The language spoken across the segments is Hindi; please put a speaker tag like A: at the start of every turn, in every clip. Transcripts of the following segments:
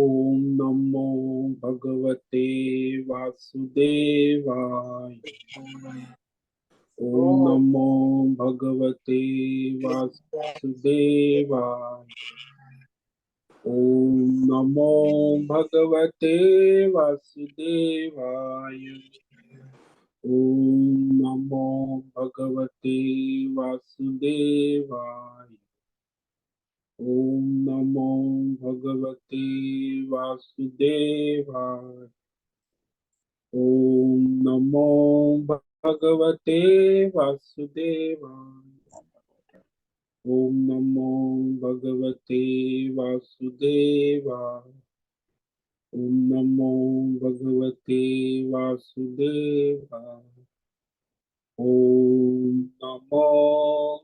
A: ओम नमो भगवते वासुदेवाय। ओम नमो भगवते वासुदेवाय। ओम नमो भगवते वासुदेवाय। ओम नमो भगवते वासुदेवाय। ओम नमो भगवते वासुदेवाय। ओम नमो भगवते वासुदेवाय। ओम नमो भगवते वासुदेवाय। ओम नमो भगवते वासुदेवाय। ओम नमो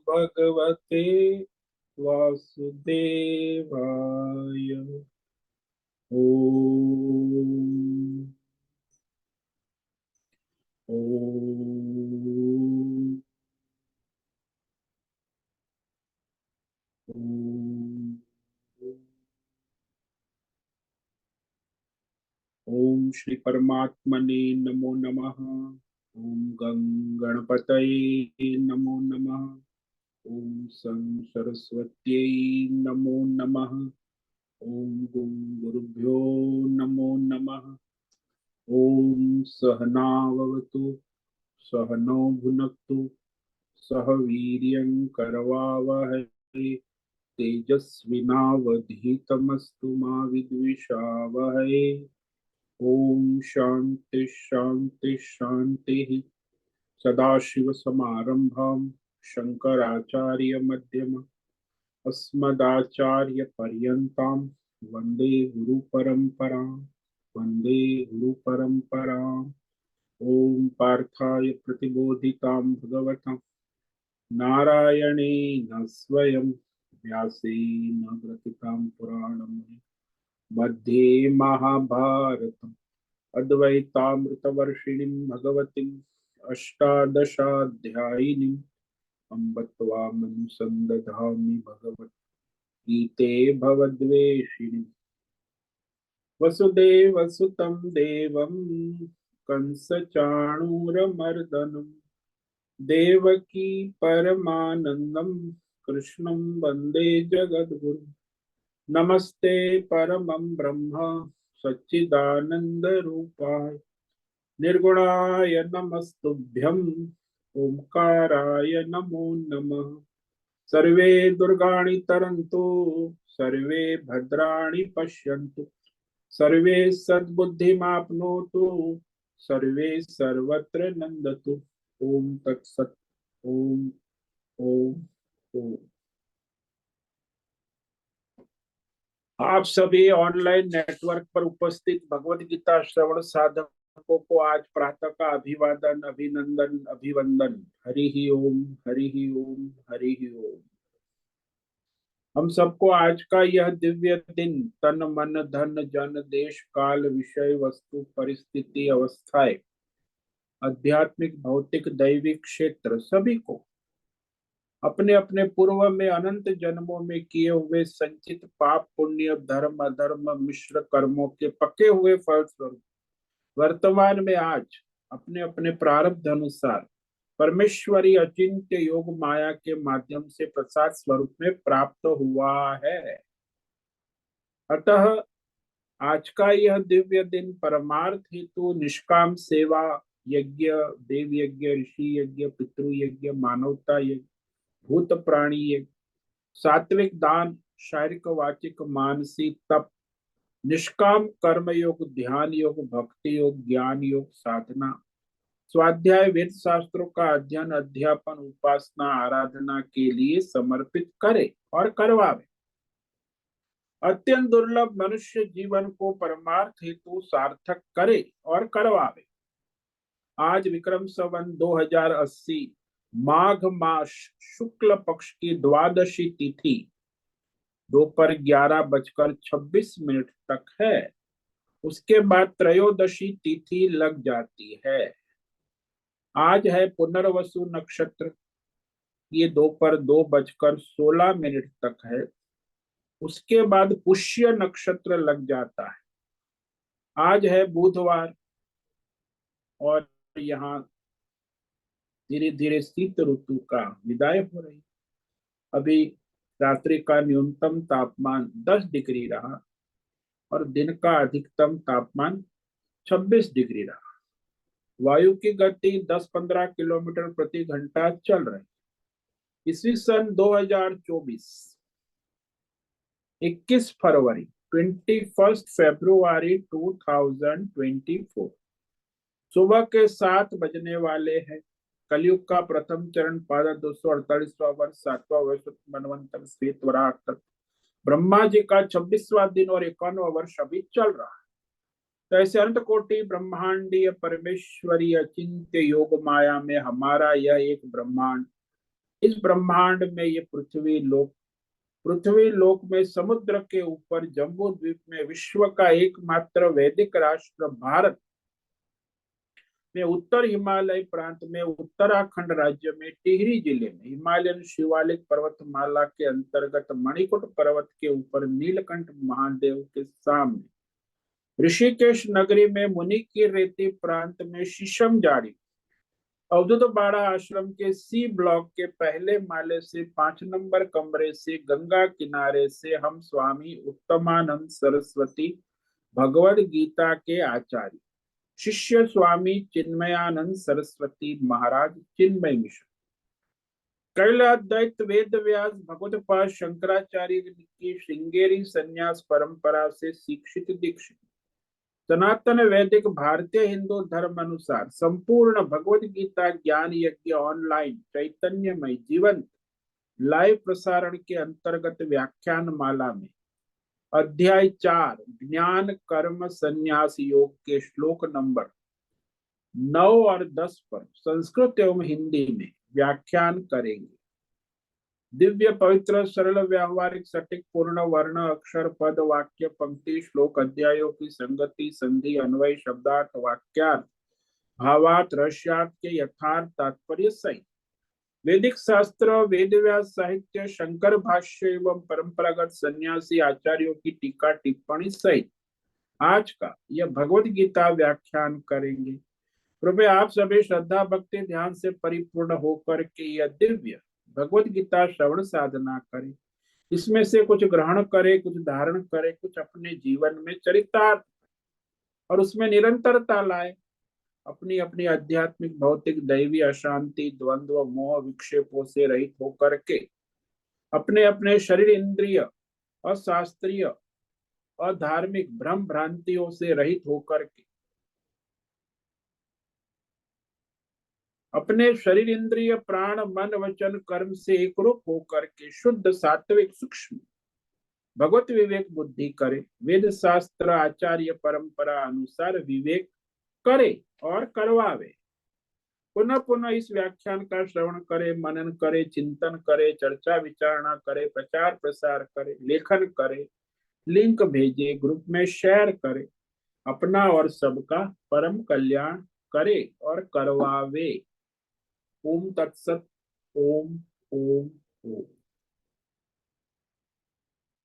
A: भगवते वासुदेवाय। ओम ओम ओम। ओम श्री परमात्मने नमो नमः। ओम गं गणपतये नमो नमः। ओम सं सरस्वत्यै नमो नमः। ओम गुं गुरुभ्यो नमो नमः। ओम सहनाववतु सहनौ भुनक्तु सह वीर्यं करवावहै तेजस्विनावधीतमस्तु मा विद्विषावहै। ओम शांति शांति शांति। सदाशिवसमारंभां शंकराचार्य मध्यम अस्मदाचार्य पर्यन्तां वंदे गुरु परंपरां। वंदे गुरु परंपरां। ओम पार्थाय प्रतिबोधितां भगवतां नारायणेन स्वयं व्यासेन ग्रथितां पुराणं मध्ये महाभारतम् अद्वैतामृतवर्षिणीं भगवतीम् अष्टादशाध्यायिनीम् अम्ब त्वामनुसन्दधामि भगवद्गीते भवद्वेषिणीम्। वसुदेवसुतं देवं कंसचाणूरमर्दनम् देवकी परमानन्दं कृष्णं वन्दे जगद्गुरुम्। नमस्ते परमं ब्रह्म सच्चिदानन्दरूपाय निर्गुणाय नमस्तुभ्यं। ओंकाराय नमो नमः। सर्वे दुर्गाणि तरन्तु सर्वे भद्राणि पश्यन्तु सर्वे सद्बुद्धिमाप्नोतु सर्वे सर्वत्र नन्दतु। ओम तत्सत्। ओम ओम ओम। आप सभी ऑनलाइन नेटवर्क पर उपस्थित भगवत गीता श्रवण साधकों को आज प्रातः का अभिवादन अभिनंदन अभिवंदन। हरि ही ओम हरि ही ओम हरि ही ओम। हम सबको आज का यह दिव्य दिन तन मन धन जन देश काल विषय वस्तु परिस्थिति अवस्थाएं आध्यात्मिक भौतिक दैविक क्षेत्र सभी को अपने अपने पूर्व में अनंत जन्मों में किए हुए संचित पाप पुण्य धर्म अधर्म मिश्र कर्मों के पके हुए फल स्वरूप वर्तमान में आज अपने अपने प्रारब्ध अनुसार परमेश्वरी अचिंत्य योग माया के माध्यम से प्रसाद स्वरूप में प्राप्त हुआ है। अतः आज का यह दिव्य दिन परमार्थ हेतु निष्काम सेवा यज्ञ देव यज्ञ ऋषि यज्ञ पितृ यज्ञ मानवता यज्ञ भूत प्राणी यज्ञ सात्विक दान शारीरिक वाचिक मानसिक तप निष्काम कर्म योग ध्यान योग भक्ति योग ज्ञान योग साधना स्वाध्याय वेद शास्त्रों का अध्ययन अध्यापन उपासना आराधना के लिए समर्पित करे और करवावे। अत्यंत दुर्लभ मनुष्य जीवन को परमार्थ हेतु सार्थक करे और करवावे। आज विक्रम संवत 2080 माघ मास शुक्ल पक्ष की द्वादशी तिथि दोपहर 11:26 तक है। उसके बाद त्रयोदशी तिथि लग जाती है। आज है पुनर्वसु नक्षत्र, ये दोपहर 2:16 तक है। उसके बाद पुष्य नक्षत्र लग जाता है। आज है बुधवार और यहाँ धीरे धीरे शीत ऋतु का विदाई हो रही। अभी रात्रि का न्यूनतम तापमान 10 डिग्री रहा और दिन का अधिकतम तापमान 26 डिग्री रहा। वायु की गति 10-15 किलोमीटर प्रति घंटा चल रही। ईस्वी सन 2024, 21 फरवरी, 21 फरवरी 2024, सुबह के 7 बजने वाले हैं। कलयुग का प्रथम चरण पादा 248वां वर्ष 7वां वर्ष मनवंतर श्वेत वराह तक। ब्रह्मा जी का 26वां दिन और 51वां वर्ष अभी चल रहा है। तो ऐसे अनंत कोटि ब्रह्मांडीय परमेश्वरी अचिंत्य योग माया में हमारा यह एक ब्रह्मांड, इस ब्रह्मांड में ये पृथ्वी लोक में समुद्र के ऊपर जम्बू द्वीप में विश्व का एकमात्र वैदिक राष्ट्र भारत में उत्तर हिमालय प्रांत में उत्तराखंड राज्य में टिहरी जिले में हिमालयन शिवालिक पर्वतमाला के अंतर्गत मणिकुट पर्वत के ऊपर नीलकंठ महादेव के सामने ऋषिकेश नगरी में मुनि की रेती प्रांत में शीशम जाड़ी अवधूत बाड़ा आश्रम के सी ब्लॉक के पहले माले से 5 नंबर कमरे से गंगा किनारे से हम स्वामी उत्तमानंद सरस्वती भगवद गीता के आचार्य शिष्य स्वामी चिन्मयानंद सरस्वती महाराज चिन्मय मिशन कैलाद्वैत वेद व्यास भगवतपाद शंकराचार्य की श्रृंगेरी संन्यास परंपरा से शिक्षित दीक्षित सनातन वैदिक भारतीय हिंदू धर्म अनुसार संपूर्ण भगवत गीता ज्ञान यज्ञ ऑनलाइन चैतन्यमय जीवंत लाइव प्रसारण के अंतर्गत व्याख्यान माला में अध्याय 4 ज्ञान कर्म संन्यास योग के श्लोक नंबर 9 और 10 पर संस्कृत एवं हिंदी में व्याख्यान करेंगे। दिव्य पवित्र सरल व्यावहारिक सटीक पूर्ण वर्ण अक्षर पद वाक्य पंक्ति श्लोक अध्यायों की संगति संधि अन्वय शब्दार्थ वाक्यार्थ भावार्थ रहस्यार्थ के यथार्थ तात्पर्य सहित वैदिक शास्त्र वेद व्यास साहित्य शंकर भाष्य एवं परंपरागत सन्यासी आचार्यों की टीका टिप्पणी सहित आज का यह भगवत गीता व्याख्यान करेंगे। कृपया आप सभी श्रद्धा भक्ति ध्यान से परिपूर्ण होकर के यह दिव्य भगवत गीता श्रवण साधना करें। इसमें से कुछ ग्रहण करे, कुछ धारण करे, कुछ अपने जीवन में चरितार्थ और उसमें निरंतरता लाए। अपनी अपनी आध्यात्मिक भौतिक दैवी अशांति द्वंद्व मोह विक्षेपों से रहित होकर के अपने अपने शरीर इंद्रिय और शास्त्रीय और धार्मिक भ्रम भ्रांतियों से रहित होकर के अपने शरीर इंद्रिय प्राण मन वचन कर्म से एकरूप होकर के शुद्ध सात्विक सूक्ष्म भगवत विवेक बुद्धि करे। वेद शास्त्र आचार्य परंपरा अनुसार विवेक करे और करवावे। पुनः पुनः इस व्याख्यान का श्रवण करे, मनन करे, चिंतन करे, चर्चा विचारणा करे, प्रचार प्रसार करे, लेखन करे, लिंक भेजे, ग्रुप में शेयर करे, अपना और सबका परम कल्याण करे और करवावे। ओम तत्सत। ओम ओम ओम।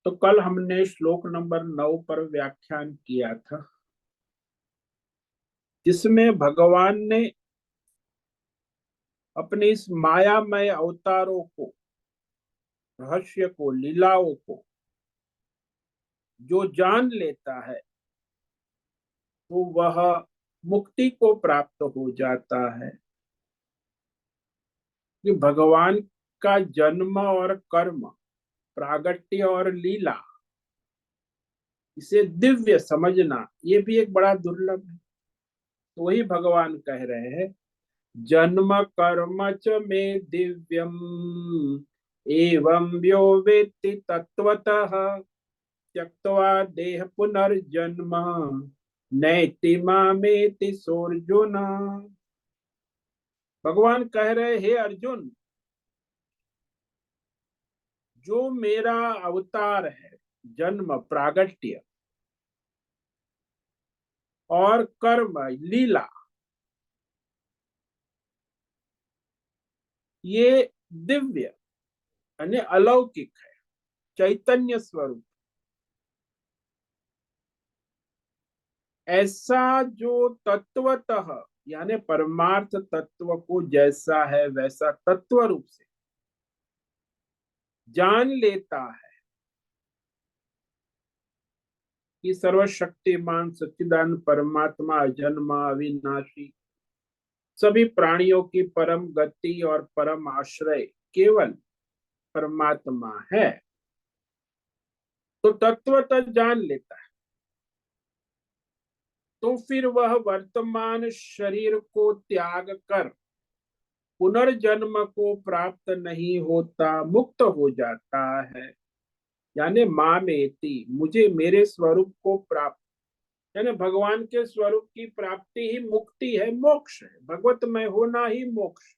A: तो कल हमने श्लोक नंबर 9 पर व्याख्यान किया था, जिसमें भगवान ने अपने इस मायामय अवतारों को, रहस्य को, लीलाओं को जो जान लेता है तो वह मुक्ति को प्राप्त हो जाता है। कि भगवान का जन्म और कर्म, प्रागट्य और लीला, इसे दिव्य समझना ये भी एक बड़ा दुर्लभ है। तो वही भगवान कह रहे हैं, जन्म कर्म च में दिव्यम एवं यो वेत्ति तत्वतः त्यक्त्वा देह पुनर्जन्म नैति मामेति सोर्जुन। भगवान कह रहे, हे अर्जुन, जो मेरा अवतार है, जन्म प्रागट्य और कर्म लीला, ये दिव्य यानी अलौकिक है। चैतन्य स्वरूप। ऐसा जो तत्वतः यानी परमार्थ तत्व को जैसा है वैसा तत्व रूप से जान लेता है कि सर्वशक्तिमान सच्चिदानंद परमात्मा अजन्मा अविनाशी सभी प्राणियों की परम गति और परम आश्रय केवल परमात्मा है, तो तत्वतः जान लेता है। तो फिर वह वर्तमान शरीर को त्याग कर पुनर्जन्म को प्राप्त नहीं होता, मुक्त हो जाता है। यानी मामेति, मुझे मेरे स्वरूप को प्राप्त, यानी भगवान के स्वरूप की प्राप्ति ही मुक्ति है, मोक्ष है। भगवत में होना ही मोक्ष।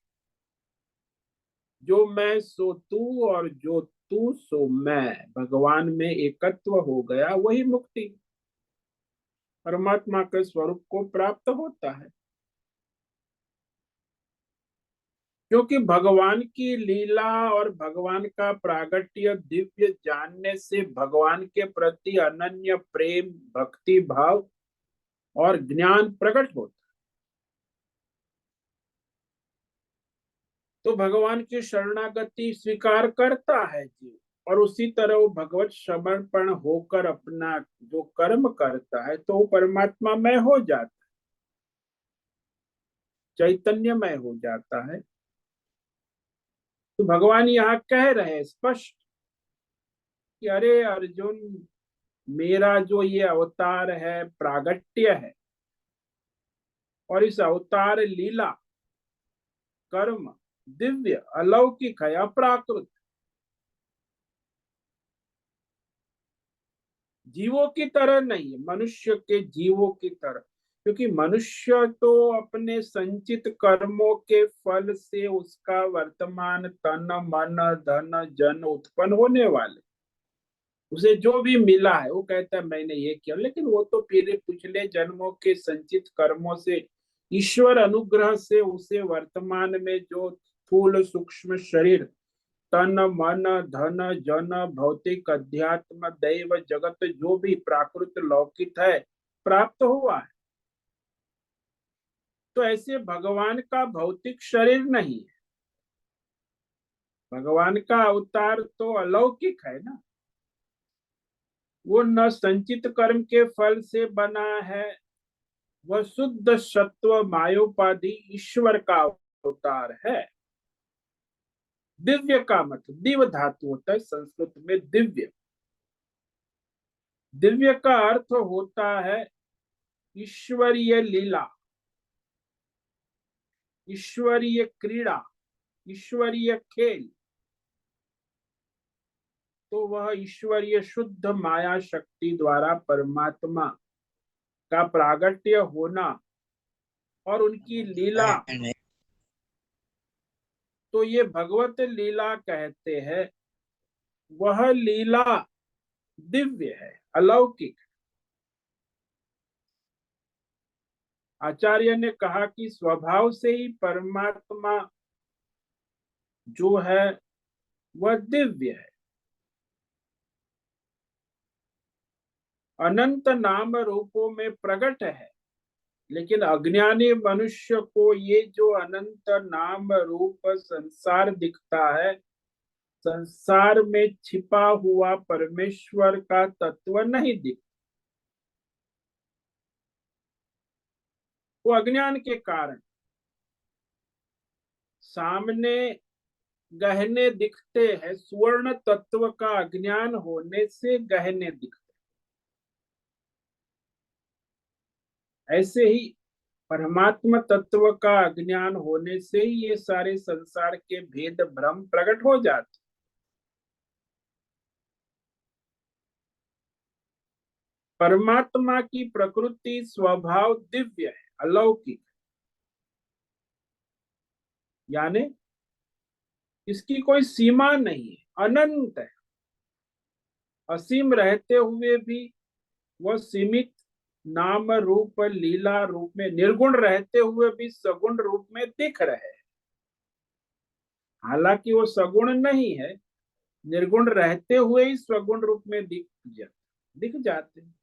A: जो मैं सो तू और जो तू सो मैं, भगवान में एकत्व हो गया, वही मुक्ति, परमात्मा के स्वरूप को प्राप्त होता है। क्योंकि भगवान की लीला और भगवान का प्रागट्य दिव्य जानने से भगवान के प्रति अनन्य प्रेम, भक्ति भाव और ज्ञान प्रकट होता है। तो भगवान की शरणागति स्वीकार करता है जीव, और उसी तरह वो भगवत समर्पण होकर अपना जो कर्म करता है, तो वो परमात्मा में हो जाता है, चैतन्यमय हो जाता है। तो भगवान यहाँ कह रहे हैं स्पष्ट कि अरे अर्जुन, मेरा जो ये अवतार है प्रागट्य है, और इस अवतार लीला कर्म दिव्य अलौकिक है, अप्राकृत, जीवों की तरह नहीं है, मनुष्य के जीवों की तरह। क्योंकि मनुष्य तो अपने संचित कर्मों के फल से उसका वर्तमान तन मन धन जन उत्पन्न होने वाले, उसे जो भी मिला है वो कहता है मैंने ये किया, लेकिन वो तो फिर पिछले जन्मों के संचित कर्मों से, ईश्वर अनुग्रह से उसे वर्तमान में जो स्थूल सूक्ष्म शरीर, तन मन धन जन भौतिक अध्यात्म दैव जगत जो भी प्राकृत लौकिक है, प्राप्त हुआ है। तो ऐसे भगवान का भौतिक शरीर नहीं है, भगवान का अवतार तो अलौकिक है ना। वो न संचित कर्म के फल से बना है, वह शुद्ध सत्व मायोपाधि ईश्वर का अवतार है। दिव्य का मतलब दिव्य धातु होता है संस्कृत में दिव्य। दिव्य का अर्थ होता है ईश्वरीय लीला, ईश्वरीय क्रीड़ा, ईश्वरीय खेल। तो वह ईश्वरीय शुद्ध माया शक्ति द्वारा परमात्मा का प्रागट्य होना और उनकी लीला, तो ये भगवत लीला कहते हैं। वह लीला दिव्य है, अलौकिक। आचार्य ने कहा कि स्वभाव से ही परमात्मा जो है वह दिव्य है, अनंत नाम रूपों में प्रकट है। लेकिन अज्ञानी मनुष्य को ये जो अनंत नाम रूप संसार दिखता है, संसार में छिपा हुआ परमेश्वर का तत्व नहीं दिखता। वो अज्ञान के कारण सामने गहने दिखते हैं, स्वर्ण तत्व का अज्ञान होने से गहने दिखते। ऐसे ही परमात्मा तत्व का अज्ञान होने से ही ये सारे संसार के भेद भ्रम प्रकट हो जाते। परमात्मा की प्रकृति स्वभाव दिव्य है, अलौकिक, यानी इसकी कोई सीमा नहीं है, अनंत है। असीम रहते हुए भी वह सीमित नाम रूप लीला रूप में, निर्गुण रहते हुए भी सगुण रूप में दिख रहे हैं। हालांकि वो सगुण नहीं है, निर्गुण रहते हुए ही स्वगुण रूप में दिख जाते हैं।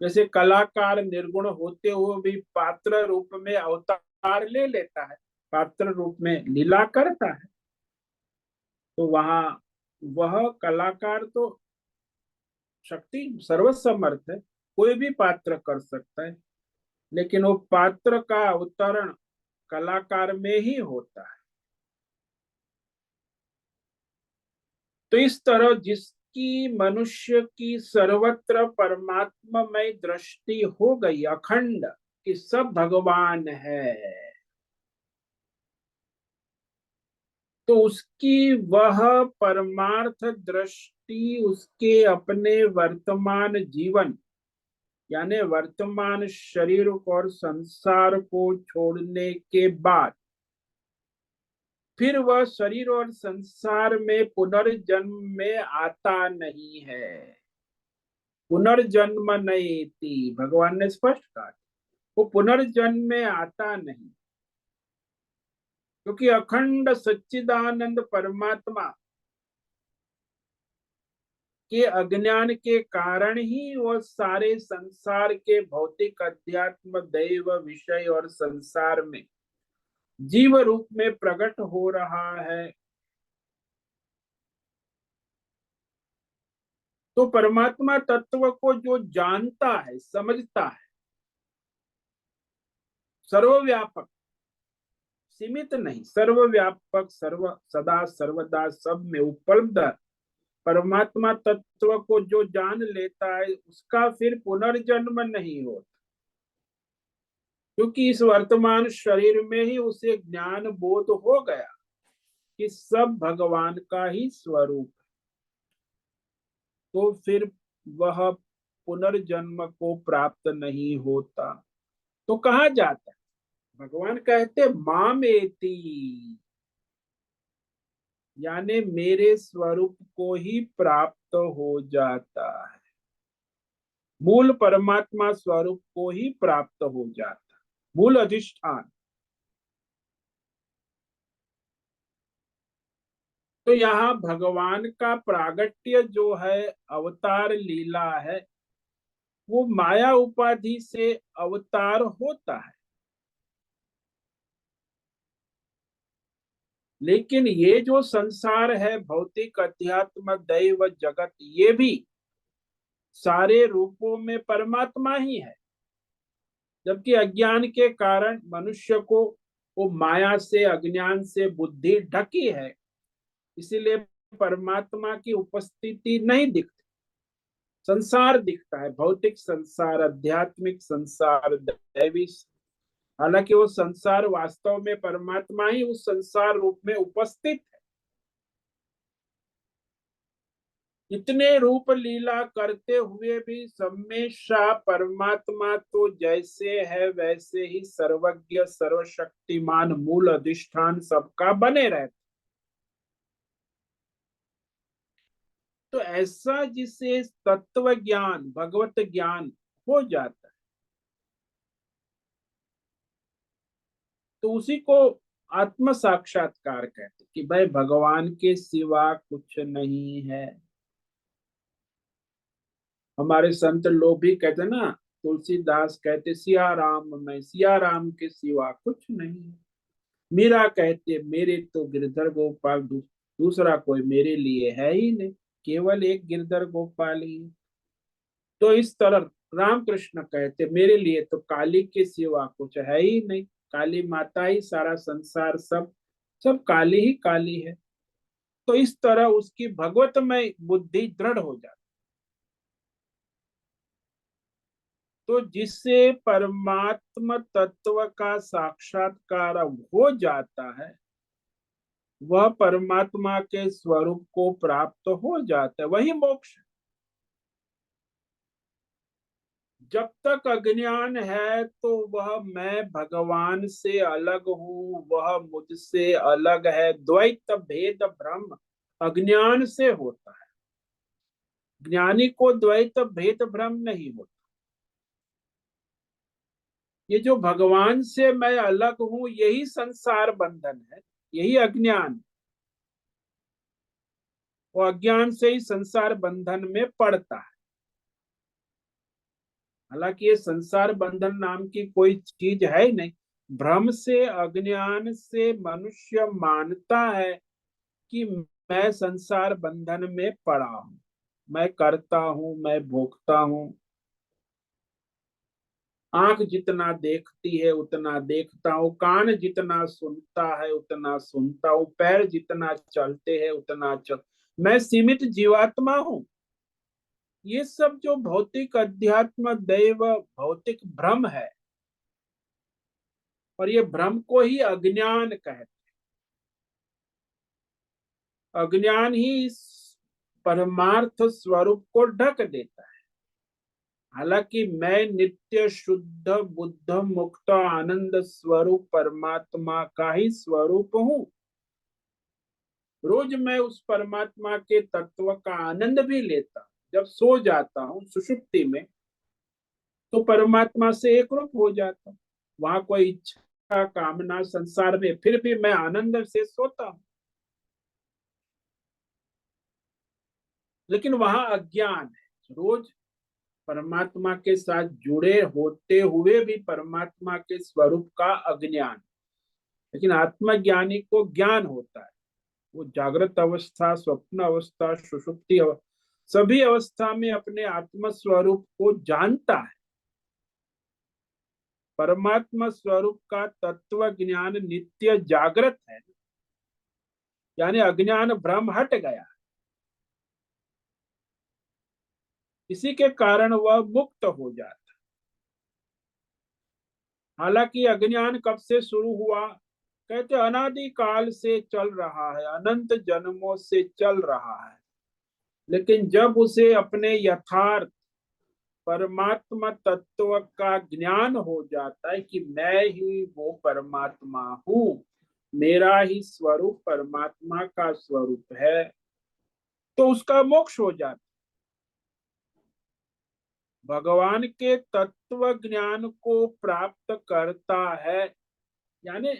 A: जैसे कलाकार निर्गुण होते हुए भी पात्र रूप में अवतार ले लेता है, पात्र रूप में लीला करता है, तो वहां वह कलाकार तो शक्ति सर्वसमर्थ है, कोई भी पात्र कर सकता है, लेकिन वो पात्र का अवतरण कलाकार में ही होता है। तो इस तरह जिसकी मनुष्य की सर्वत्र परमात्मामय दृष्टि हो गई अखंड कि सब भगवान है, तो उसकी वह परमार्थ दृष्टि उसके अपने वर्तमान जीवन यानी वर्तमान शरीर और संसार को छोड़ने के बाद फिर वह शरीर और संसार में पुनर्जन्म में आता नहीं है। पुनर्जन्म नहीं थी, भगवान ने स्पष्ट कहा, वो पुनर्जन्म में आता नहीं, क्योंकि अखंड सच्चिदानंद परमात्मा के अज्ञान के कारण ही वह सारे संसार के भौतिक अध्यात्म दैव विषय और संसार में जीव रूप में प्रकट हो रहा है। तो परमात्मा तत्व को जो जानता है, समझता है, सर्वव्यापक, सीमित नहीं, सर्वव्यापक, सर्व सदा सर्वदा सब में उपलब्ध परमात्मा तत्व को जो जान लेता है उसका फिर पुनर्जन्म नहीं होता, क्योंकि इस वर्तमान शरीर में ही उसे ज्ञान बोध हो गया कि सब भगवान का ही स्वरूप है। तो फिर वह पुनर्जन्म को प्राप्त नहीं होता। तो कहा जाता है, भगवान कहते मामेति, यानी मेरे स्वरूप को ही प्राप्त हो जाता है, मूल परमात्मा स्वरूप को ही प्राप्त हो जाता है, मूल अधिष्ठान। तो यहाँ भगवान का प्रागट्य जो है, अवतार लीला है, वो माया उपाधि से अवतार होता है, लेकिन ये जो संसार है, भौतिक अध्यात्म दैव जगत, ये भी सारे रूपों में परमात्मा ही है, जबकि अज्ञान के कारण मनुष्य को वो माया से अज्ञान से बुद्धि ढकी है, इसीलिए परमात्मा की उपस्थिति नहीं दिखती, संसार दिखता है, भौतिक संसार, आध्यात्मिक संसार, दैवी। हालांकि वो संसार वास्तव में परमात्मा ही उस संसार रूप में उपस्थित है। इतने रूप लीला करते हुए भी हमेशा परमात्मा तो जैसे है वैसे ही सर्वज्ञ सर्वशक्तिमान मूल अधिष्ठान सबका बने रहते। तो ऐसा जिसे तत्व ज्ञान भगवत ज्ञान हो जाता है, तो उसी को आत्म साक्षात्कार कहते कि भाई भगवान के सिवा कुछ नहीं है। हमारे संत लोग भी कहते ना, तुलसीदास कहते सिया राम मैं सिया राम के सिवा कुछ नहीं है। मीरा कहते मेरे तो गिरधर गोपाल दूसरा कोई मेरे लिए है ही नहीं, केवल एक गिरधर गोपाल ही। तो इस तरह रामकृष्ण कहते मेरे लिए तो काली के सिवा कुछ है ही नहीं, काली माता ही सारा संसार, सब सब काली ही काली है। तो इस तरह उसकी भगवतमय बुद्धि दृढ़ हो जाती। तो जिससे परमात्म तत्व का साक्षात्कार हो जाता है, वह परमात्मा के स्वरूप को प्राप्त हो जाता है, वही मोक्ष। जब तक अज्ञान है तो वह मैं भगवान से अलग हूं, वह मुझसे अलग है, द्वैत भेद भ्रम अज्ञान से होता है। ज्ञानी को द्वैत भेद भ्रम नहीं होता। ये जो भगवान से मैं अलग हूं, यही संसार बंधन है, यही अज्ञान। वो अज्ञान से ही संसार बंधन में पड़ता है। हालांकि ये संसार बंधन नाम की कोई चीज है ही नहीं। भ्रम से, अज्ञान से मनुष्य मानता है कि मैं संसार बंधन में पड़ा हूं, मैं करता हूं, मैं भोगता हूं। आंख जितना देखती है उतना देखता हूँ, कान जितना सुनता है उतना सुनता हूँ, पैर जितना चलते हैं उतना चल, मैं सीमित जीवात्मा हूँ। ये सब जो भौतिक अध्यात्म दैव भौतिक भ्रम है, और ये भ्रम को ही अज्ञान कहते हैं। अज्ञान ही इस परमार्थ स्वरूप को ढक देता है। हालांकि मैं नित्य शुद्ध बुद्ध मुक्त आनंद स्वरूप परमात्मा का ही स्वरूप हूँ। रोज मैं उस परमात्मा के तत्व का आनंद भी लेता हूँ। जब सो जाता हूँ सुषुप्ति में, तो परमात्मा से एक रूप हो जाता हूँ। वहां कोई इच्छा कामना संसार में, फिर भी मैं आनंद से सोता हूँ। लेकिन वहां अज्ञान है, रोज परमात्मा के साथ जुड़े होते हुए भी परमात्मा के स्वरूप का अज्ञान। लेकिन आत्मज्ञानी को ज्ञान होता है। वो जागृत अवस्था, स्वप्न अवस्था, सुषुप्ति अवस्था, सभी अवस्था में अपने आत्म स्वरूप को जानता है। परमात्मा स्वरूप का तत्व ज्ञान नित्य जागृत है, यानी अज्ञान भ्रम हट गया। इसी के कारण वह मुक्त हो जाता। हालांकि अज्ञान कब से शुरू हुआ? कहते अनादि काल से चल रहा है, अनंत जन्मों से चल रहा है। लेकिन जब उसे अपने यथार्थ परमात्मा तत्व का ज्ञान हो जाता है कि मैं ही वो परमात्मा हूँ, मेरा ही स्वरूप परमात्मा का स्वरूप है, तो उसका मोक्ष हो जाता। भगवान के तत्व ज्ञान को प्राप्त करता है, यानी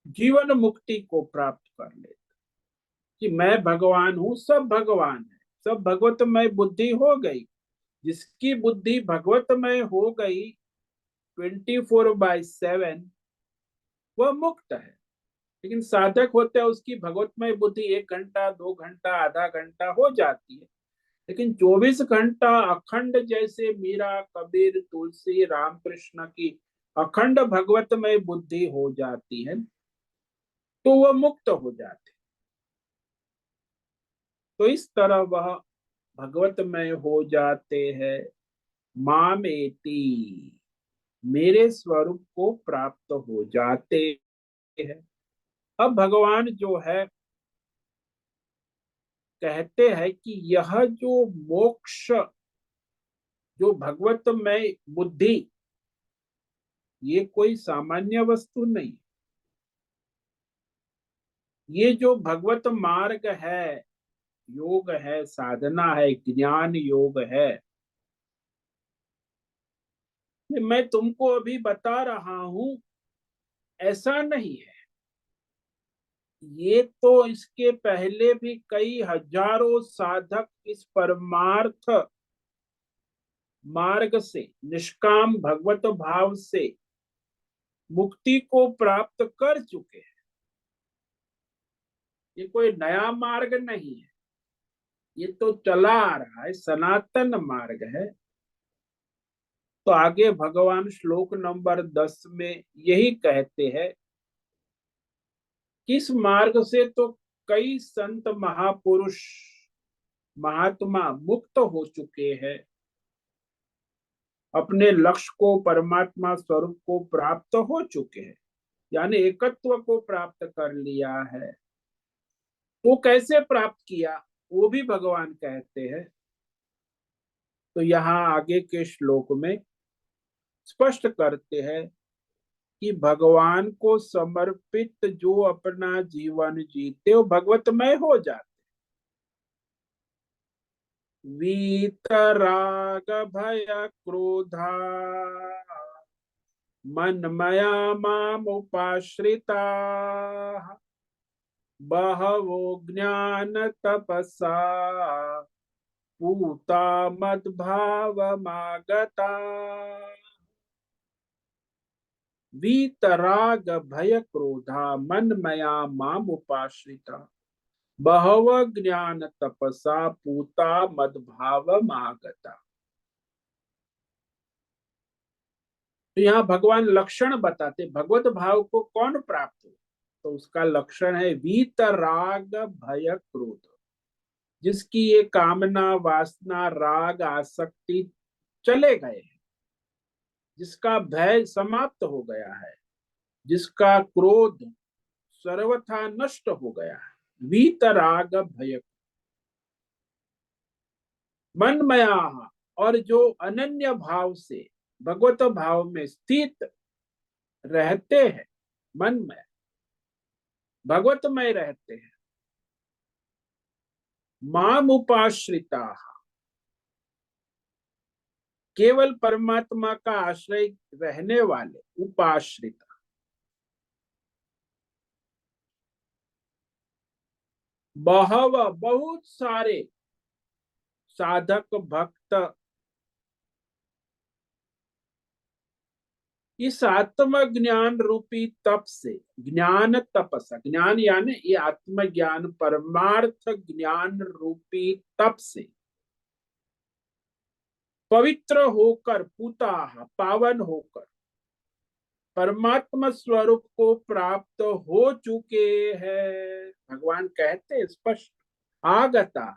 A: जीवन मुक्ति को प्राप्त कर लेता कि मैं भगवान हूँ, सब भगवान है, सब भगवतमय बुद्धि हो गई। जिसकी बुद्धि भगवतमय हो गई 24/7, वह मुक्त है। लेकिन साधक होते हैं, उसकी भगवतमय बुद्धि 1 घंटा 2 घंटा आधा घंटा हो जाती है। लेकिन 24 घंटा अखंड, जैसे मीरा कबीर तुलसी रामकृष्ण की अखंड भगवतमय बुद्धि हो जाती है, तो वह मुक्त हो जाते। तो इस तरह वह भगवतमय हो जाते हैं। मामेति, मेरे स्वरूप को प्राप्त हो जाते हैं। अब भगवान जो है कहते हैं कि यह जो मोक्ष, जो भगवतमय बुद्धि, ये कोई सामान्य वस्तु नहीं। ये जो भगवत मार्ग है, योग है, साधना है, ज्ञान योग है, मैं तुमको अभी बता रहा हूं, ऐसा नहीं है। ये तो इसके पहले भी कई हजारों साधक इस परमार्थ मार्ग से, निष्काम भगवत भाव से मुक्ति को प्राप्त कर चुके हैं। ये कोई नया मार्ग नहीं है, ये तो चला आ रहा है, सनातन मार्ग है। तो आगे भगवान श्लोक नंबर 10 में यही कहते हैं कि इस मार्ग से तो कई संत महापुरुष महात्मा मुक्त हो चुके हैं, अपने लक्ष्य को, परमात्मा स्वरूप को प्राप्त हो चुके हैं, यानी एकत्व को प्राप्त कर लिया है। वो कैसे प्राप्त किया, वो भी भगवान कहते हैं। तो यहाँ आगे के श्लोक में स्पष्ट करते हैं कि भगवान को समर्पित जो अपना जीवन जीते, वो भगवतमय हो जाते। वीतराग भय क्रोधा मनमया मामुपाश्रिता बहवो ज्ञान तपसा पूता मद्भावमागता वीतराग भय क्रोधा मनमया मामुपाश्रिता बहव ज्ञान तपसा पूता मद्भावमागता। तो यहाँ भगवान लक्षण बताते भगवत भाव को कौन प्राप्त हो, तो उसका लक्षण है वीतराग भय क्रोध, जिसकी ये कामना वासना राग आसक्ति चले गए हैं, जिसका भय समाप्त हो गया है, जिसका क्रोध सर्वथा नष्ट हो गया है। वीतराग भय मनमया, और जो अनन्य भाव से भगवत भाव में स्थित रहते हैं, मन में भगवतमय रहते हैं, माम उपाश्रिता, केवल परमात्मा का आश्रय रहने वाले उपाश्रित। बहव बहुत सारे साधक भक्त इस आत्म ज्ञान रूपी तप से, ज्ञान तपसा, ज्ञान यानी ये आत्मज्ञान परमार्थ ज्ञान रूपी तप से पवित्र होकर, पूता पावन होकर परमात्मा स्वरूप को प्राप्त हो चुके हैं। भगवान कहते स्पष्ट, आगता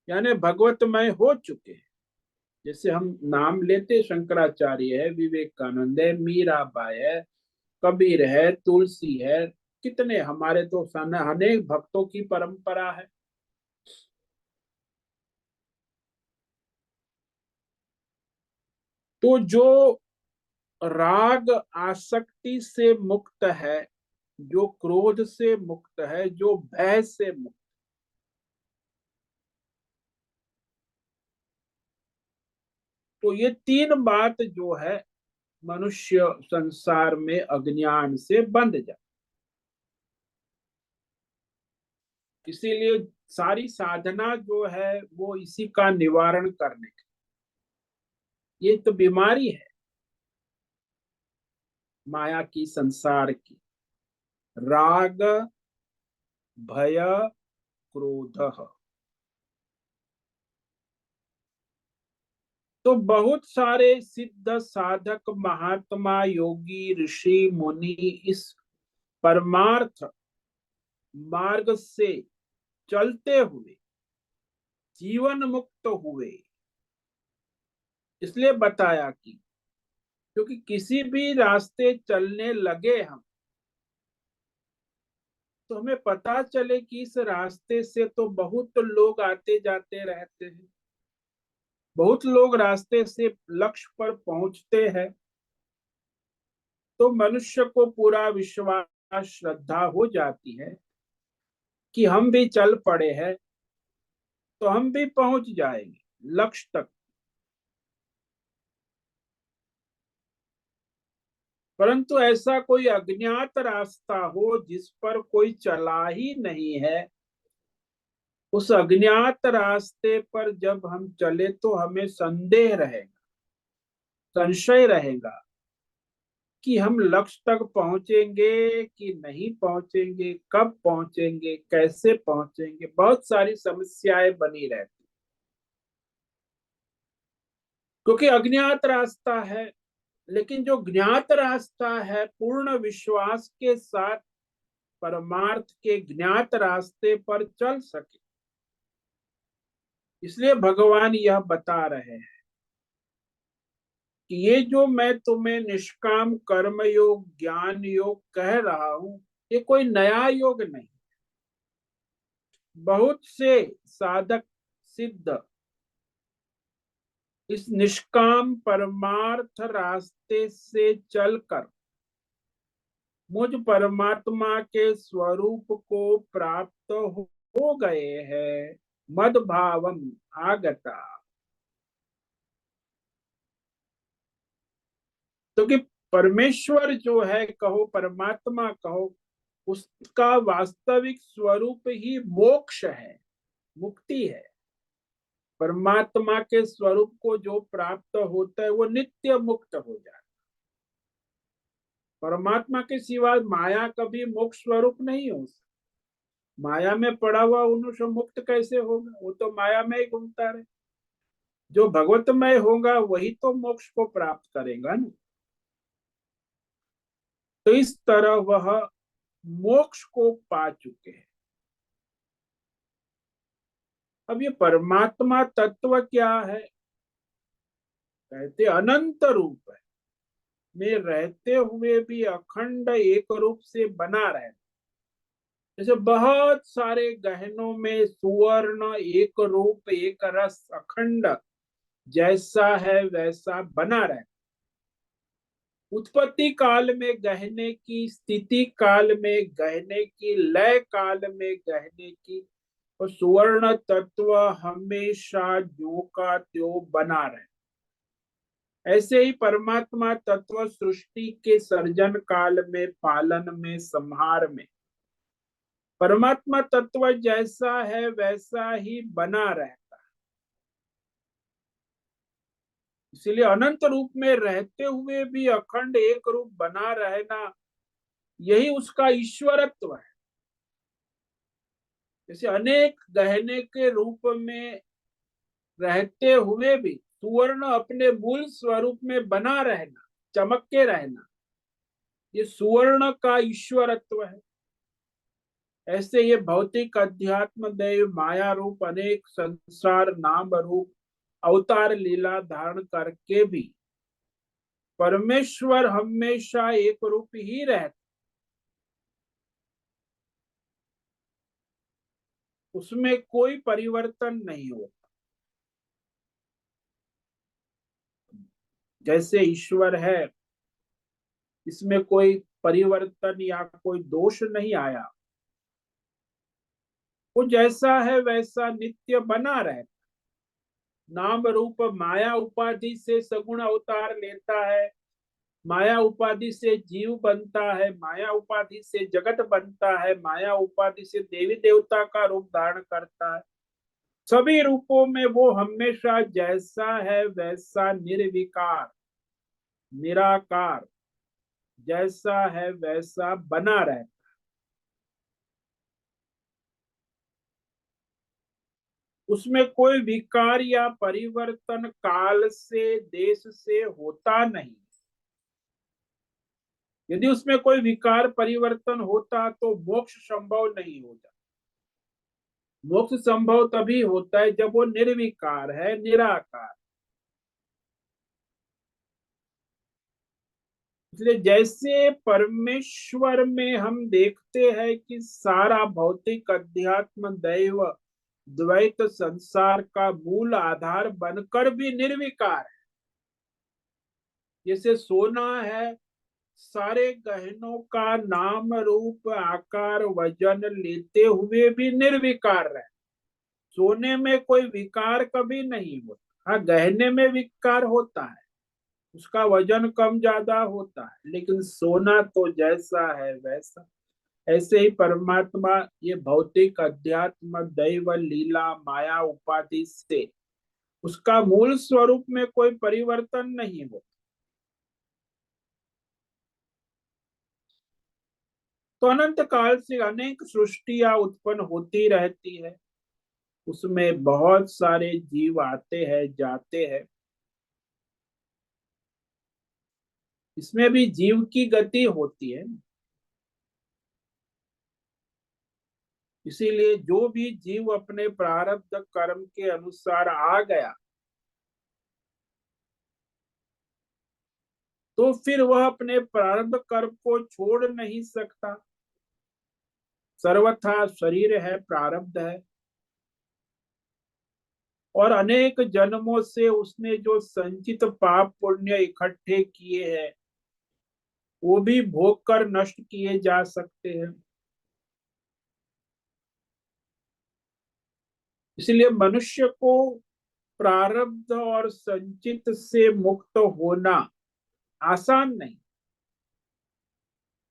A: यानी भगवतमय हो चुके हैं। जैसे हम नाम लेते, शंकराचार्य है, विवेकानंद है, मीराबाई है, कबीर है, तुलसी है, कितने हमारे तो अनेक भक्तों की परंपरा है। तो जो राग आसक्ति से मुक्त है, जो क्रोध से मुक्त है, जो भय से मुक्त, तो ये तीन बात जो है मनुष्य संसार में अज्ञान से बंध जाए। इसीलिए सारी साधना जो है वो इसी का निवारण करने की, ये तो बीमारी है माया की, संसार की, राग भय क्रोध। तो बहुत सारे सिद्ध साधक महात्मा योगी ऋषि मुनि इस परमार्थ मार्ग से चलते हुए जीवन मुक्त हुए। इसलिए बताया कि क्योंकि किसी भी रास्ते चलने लगे हम, तो हमें पता चले कि इस रास्ते से तो बहुत लोग आते जाते रहते हैं, बहुत लोग रास्ते से लक्ष्य पर पहुंचते हैं, तो मनुष्य को पूरा विश्वास श्रद्धा हो जाती है कि हम भी चल पड़े हैं तो हम भी पहुंच जाएंगे लक्ष्य तक। परंतु ऐसा कोई अज्ञात रास्ता हो जिस पर कोई चला ही नहीं है, उस अज्ञात रास्ते पर जब हम चले तो हमें संदेह रहेगा, संशय रहेगा कि हम लक्ष्य तक पहुंचेंगे कि नहीं पहुंचेंगे, कब पहुंचेंगे, कैसे पहुंचेंगे, बहुत सारी समस्याएं बनी रहती, क्योंकि अज्ञात रास्ता है। लेकिन जो ज्ञात रास्ता है, पूर्ण विश्वास के साथ परमार्थ के ज्ञात रास्ते पर चल सके, इसलिए भगवान यह बता रहे हैं कि ये जो मैं तुम्हें निष्काम कर्म योग ज्ञान योग कह रहा हूं, ये कोई नया योग नहीं। बहुत से साधक सिद्ध इस निष्काम परमार्थ रास्ते से चलकर मुझ परमात्मा के स्वरूप को प्राप्त हो गए हैं। मद भावम आगता, तो कि परमेश्वर जो है कहो, परमात्मा कहो, उसका वास्तविक स्वरूप ही मोक्ष है, मुक्ति है। परमात्मा के स्वरूप को जो प्राप्त होता है वो नित्य मुक्त हो जाता है। परमात्मा के सिवा माया कभी मोक्ष स्वरूप नहीं हो सकता। माया में पड़ा हुआ मनुष्य मुक्त कैसे होगा? वो तो माया में ही घूमता रहे। जो भगवतमय होगा वही तो मोक्ष को प्राप्त करेगा ना। तो इस तरह वह मोक्ष को पा चुके हैं। अब ये परमात्मा तत्व क्या है? कहते अनंत रूप है, में रहते हुए भी अखंड एक रूप से बना रहे। जैसे बहुत सारे गहनों में सुवर्ण एक रूप एक रस अखंड जैसा है वैसा बना रहे। उत्पत्ति काल में गहने की, स्थिति काल में गहने की, लय काल में गहने की, और सुवर्ण तत्व हमेशा जो का त्यों बना रहे। ऐसे ही परमात्मा तत्व सृष्टि के सर्जन काल में, पालन में, संहार में परमात्मा तत्व जैसा है वैसा ही बना रहता है। इसलिए अनंत रूप में रहते हुए भी अखंड एक रूप बना रहना, यही उसका ईश्वरत्व है। जैसे अनेक गहने के रूप में रहते हुए भी सुवर्ण अपने मूल स्वरूप में बना रहना, चमक के रहना, ये सुवर्ण का ईश्वरत्व है। ऐसे ये भौतिक अध्यात्म दैव माया रूप अनेक संसार नाम रूप अवतार लीला धारण करके भी परमेश्वर हमेशा एक रूप ही रहता, उसमें कोई परिवर्तन नहीं होता। जैसे ईश्वर है, इसमें कोई परिवर्तन या कोई दोष नहीं आया, वो जैसा है वैसा नित्य बना रहता। नाम रूप माया उपाधि से सगुण अवतार लेता है, माया उपाधि से जीव बनता है, माया उपाधि से जगत बनता है, माया उपाधि से देवी देवता का रूप धारण करता है। सभी रूपों में वो हमेशा जैसा है वैसा निर्विकार, निराकार, जैसा है वैसा बना रहता। उसमें कोई विकार या परिवर्तन काल से, देश से होता नहीं। यदि उसमें कोई विकार परिवर्तन होता तो मोक्ष संभव नहीं होता। मोक्ष संभव तभी होता है जब वो निर्विकार है, निराकार। इसलिए जैसे परमेश्वर में हम देखते हैं कि सारा भौतिक अध्यात्म दैव द्वैत संसार का मूल आधार बनकर भी निर्विकार है। जैसे सोना है, सारे गहनों का नाम रूप आकार वजन लेते हुए भी निर्विकार रहे। सोने में कोई विकार कभी नहीं होता। हाँ, गहने में विकार होता है, उसका वजन कम ज्यादा होता है, लेकिन सोना तो जैसा है वैसा। ऐसे ही परमात्मा ये भौतिक अध्यात्म दैव लीला माया उपाधि से उसका मूल स्वरूप में कोई परिवर्तन नहीं होता। तो अनंत काल से अनेक सृष्टियां उत्पन्न होती रहती है, उसमें बहुत सारे जीव आते हैं जाते हैं। इसमें भी जीव की गति होती है। इसीलिए जो भी जीव अपने प्रारब्ध कर्म के अनुसार आ गया तो फिर वह अपने प्रारब्ध कर्म को छोड़ नहीं सकता। सर्वथा शरीर है, प्रारब्ध है, और अनेक जन्मों से उसने जो संचित पाप पुण्य इकट्ठे किए हैं वो भी भोग कर नष्ट किए जा सकते हैं। इसलिए मनुष्य को प्रारब्ध और संचित से मुक्त होना आसान नहीं।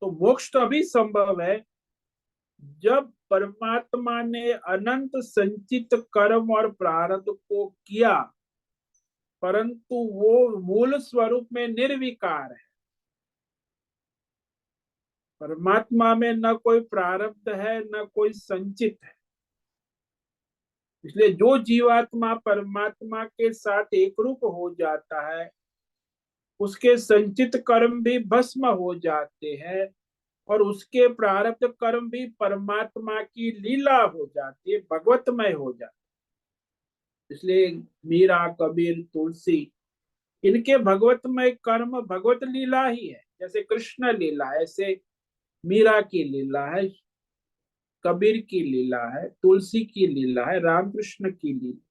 A: तो मोक्ष तभी संभव है जब परमात्मा ने अनंत संचित कर्म और प्रारब्ध को किया, परंतु वो मूल स्वरूप में निर्विकार है। परमात्मा में न कोई प्रारब्ध है न कोई संचित है। इसलिए जो जीवात्मा परमात्मा के साथ एकरूप हो जाता है, उसके संचित कर्म भी भस्म हो जाते हैं और उसके प्रारब्ध कर्म भी परमात्मा की लीला हो जाती है, भगवतमय हो जाती है। इसलिए मीरा, कबीर, तुलसी, इनके भगवतमय कर्म भगवत लीला ही है। जैसे कृष्ण लीला, ऐसे मीरा की लीला है, कबीर की लीला है, तुलसी की लीला है, रामकृष्ण की लीला,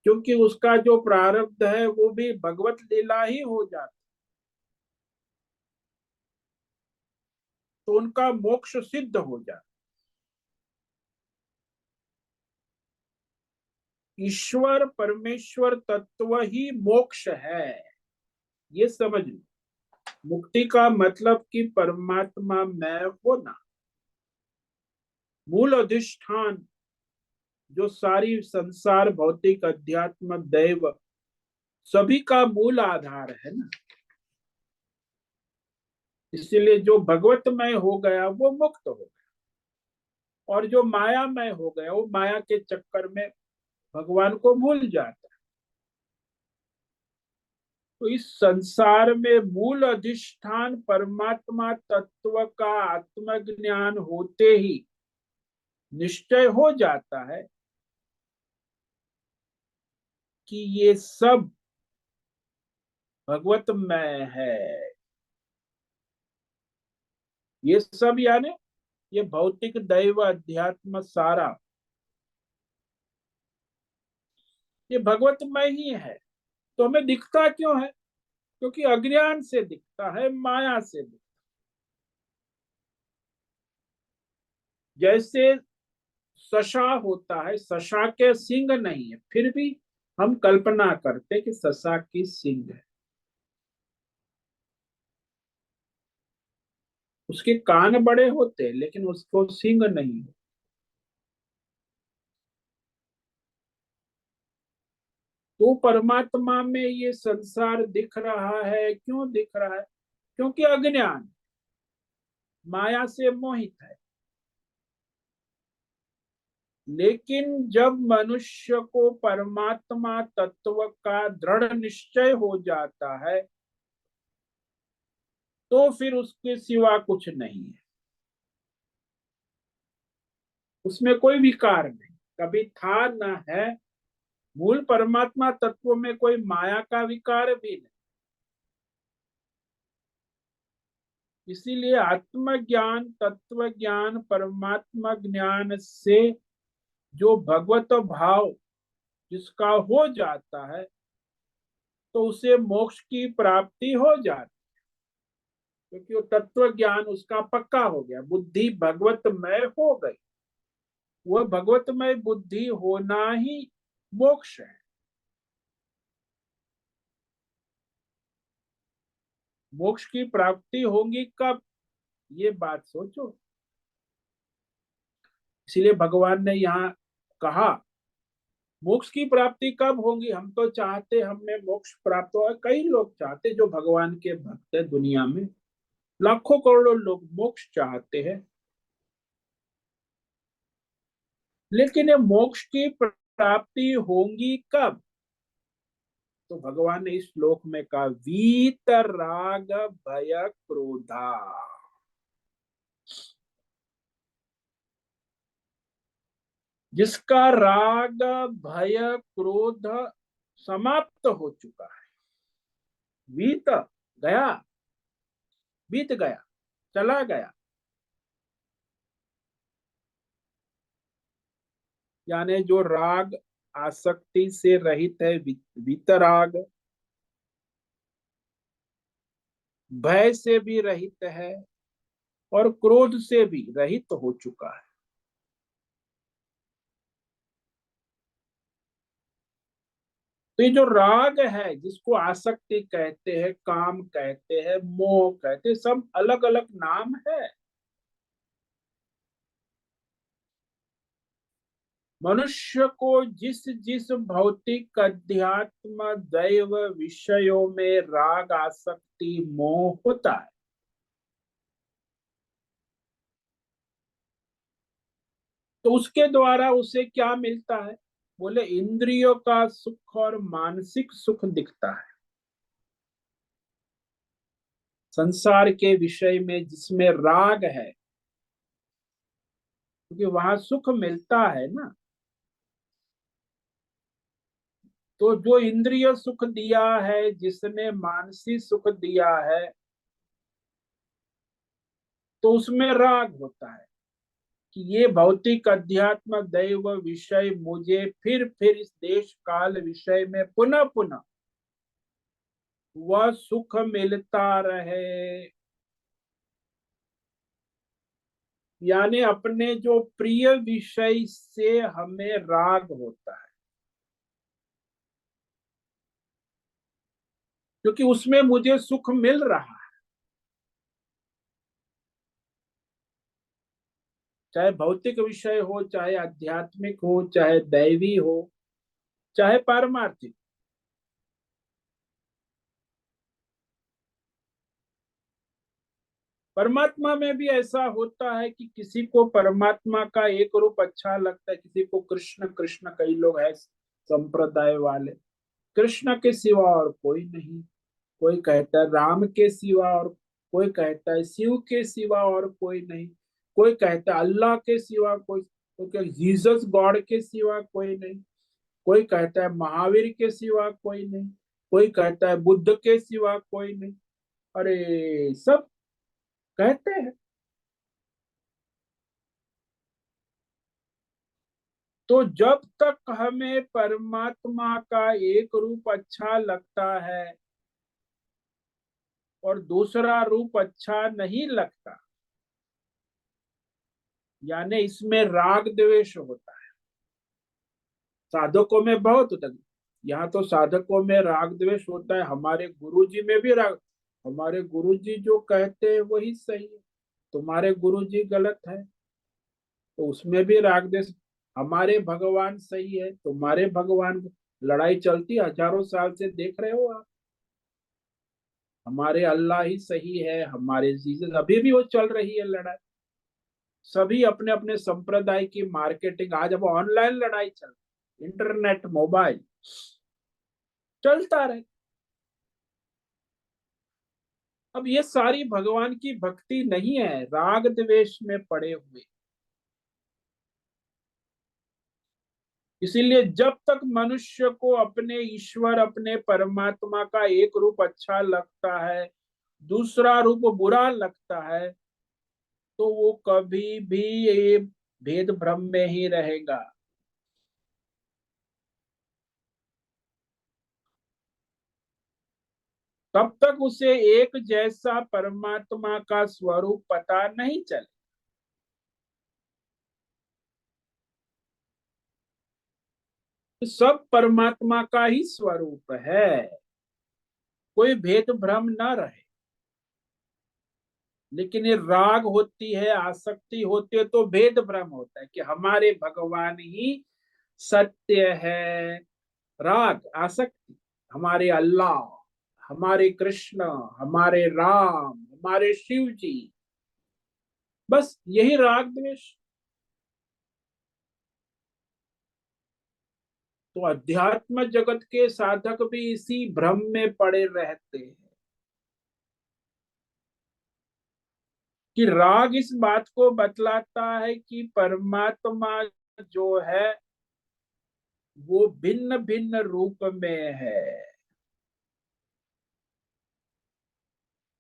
A: क्योंकि उसका जो प्रारब्ध है वो भी भगवत लीला ही हो जाता, तो उनका मोक्ष सिद्ध हो जाता। ईश्वर परमेश्वर तत्व ही मोक्ष है, ये समझ लो। मुक्ति का मतलब कि परमात्मा में होना, मूल अधिष्ठान, जो सारी संसार, भौतिक, अध्यात्म, दैव, सभी का मूल आधार है ना। इसलिए जो भगवतमय हो गया वो मुक्त हो गया, और जो मायामय हो गया वो माया के चक्कर में भगवान को भूल जाता है। तो इस संसार में मूल अधिष्ठान परमात्मा तत्व का आत्मज्ञान होते ही निश्चय हो जाता है कि ये सब भगवतमय है। ये सब यानी ये भौतिक, दैव, अध्यात्म, सारा ये भगवतमय ही है। तो हमें दिखता क्यों है? क्योंकि अज्ञान से दिखता है, माया से दिखता। जैसे सशा होता है, सशा के सिंग नहीं है, फिर भी हम कल्पना करते कि सशा की सिंग है। उसके कान बड़े होते लेकिन उसको सिंग नहीं है। तो परमात्मा में ये संसार दिख रहा है, क्यों दिख रहा है? क्योंकि अज्ञान, माया से मोहित है। लेकिन जब मनुष्य को परमात्मा तत्व का दृढ़ निश्चय हो जाता है, तो फिर उसके सिवा कुछ नहीं है, उसमें कोई विकार नहीं, कभी था न है। मूल परमात्मा तत्व में कोई माया का विकार भी नहीं। इसीलिए आत्मज्ञान, तत्व ज्ञान, परमात्मा ज्ञान से जो भगवत भाव जिसका हो जाता है, तो उसे मोक्ष की प्राप्ति हो जाती, क्योंकि वो तत्व ज्ञान उसका पक्का हो गया, बुद्धि भगवतमय हो गई। वह भगवतमय बुद्धि होना ही मोक्ष है। मोक्ष की प्राप्ति होगी कब, ये बात सोचो। इसलिए भगवान ने यहाँ कहा मोक्ष की प्राप्ति कब होगी। हम तो चाहते हमें मोक्ष प्राप्त हो, कई लोग चाहते जो भगवान के भक्त है, दुनिया में लाखों करोड़ों लोग मोक्ष चाहते हैं। लेकिन ये मोक्ष की प्राप्ति होगी कब? तो भगवान ने इस श्लोक में कहा वीत राग भय क्रोधा। जिसका राग भय क्रोध समाप्त हो चुका है, वीत गया, बीत गया, चला गया, यानी जो राग आसक्ति से रहित है, वीतराग, भय से भी रहित है और क्रोध से भी रहित हो चुका है। तो ये जो राग है, जिसको आसक्ति कहते हैं, काम कहते हैं, मोह कहते हैं, सब अलग अलग नाम है। मनुष्य को जिस जिस भौतिक अध्यात्म दैव विषयों में राग आसक्ति मोह होता है, तो उसके द्वारा उसे क्या मिलता है? बोले इंद्रियों का सुख और मानसिक सुख दिखता है। संसार के विषय में जिसमें राग है, क्योंकि वहां सुख मिलता है ना। तो जो इंद्रिय सुख दिया है, जिसने मानसिक सुख दिया है, तो उसमें राग होता है कि ये भौतिक अध्यात्म दैव विषय मुझे फिर इस देश काल विषय में पुनः पुनः वह सुख मिलता रहे। यानी अपने जो प्रिय विषय से हमें राग होता है, क्योंकि उसमें मुझे सुख मिल रहा है। चाहे भौतिक विषय हो, चाहे आध्यात्मिक हो, चाहे दैवी हो, चाहे पारमार्थिक। परमात्मा में भी ऐसा होता है कि किसी को परमात्मा का एक रूप अच्छा लगता है, किसी को कृष्ण कृष्ण, कई लोग हैं संप्रदाय वाले, कृष्ण के सिवा और कोई नहीं। कोई कहता है राम के सिवा, और कोई कहता है शिव के सिवा और कोई नहीं। कोई कहता है अल्लाह के सिवा कोई, तो क्या जीसस गॉड के सिवा कोई नहीं। कोई कहता है महावीर के सिवा कोई नहीं। कोई कहता है बुद्ध के सिवा कोई नहीं। अरे सब कहते हैं। तो जब तक हमें परमात्मा का एक रूप अच्छा लगता है और दूसरा रूप अच्छा नहीं लगता, यानी इसमें राग द्वेष होता है। साधकों में बहुत होता है। यहाँ तो साधकों में राग द्वेष होता है, हमारे गुरुजी में भी राग। हमारे गुरुजी जो कहते हैं वही सही है, तुम्हारे गुरुजी गलत है, तो उसमें भी राग द्वेष। हमारे भगवान सही है, तुम्हारे भगवान, लड़ाई चलती हजारों साल से, देख रहे हो आप। हमारे अल्लाह ही सही है, हमारे जीसस, अभी भी वो चल रही है लड़ाई। सभी अपने अपने संप्रदाय की मार्केटिंग, आज अब ऑनलाइन लड़ाई चल, इंटरनेट मोबाइल चलता रहे। अब ये सारी भगवान की भक्ति नहीं है, राग द्वेष में पड़े हुए। इसीलिए जब तक मनुष्य को अपने ईश्वर, अपने परमात्मा का एक रूप अच्छा लगता है, दूसरा रूप बुरा लगता है, तो वो कभी भी ये भेद भ्रम में ही रहेगा। तब तक उसे एक जैसा परमात्मा का स्वरूप पता नहीं चले। सब परमात्मा का ही स्वरूप है, कोई भेद भ्रम न रहे। लेकिन ये राग होती है, आसक्ति होती है, तो भेद भ्रम होता है कि हमारे भगवान ही सत्य है। राग आसक्ति, हमारे अल्लाह, हमारे कृष्ण, हमारे राम, हमारे शिव जी, बस यही राग द्वेष। तो अध्यात्म जगत के साधक भी इसी भ्रम में पड़े रहते हैं कि राग इस बात को बतलाता है कि परमात्मा जो है वो भिन्न भिन्न रूप में है।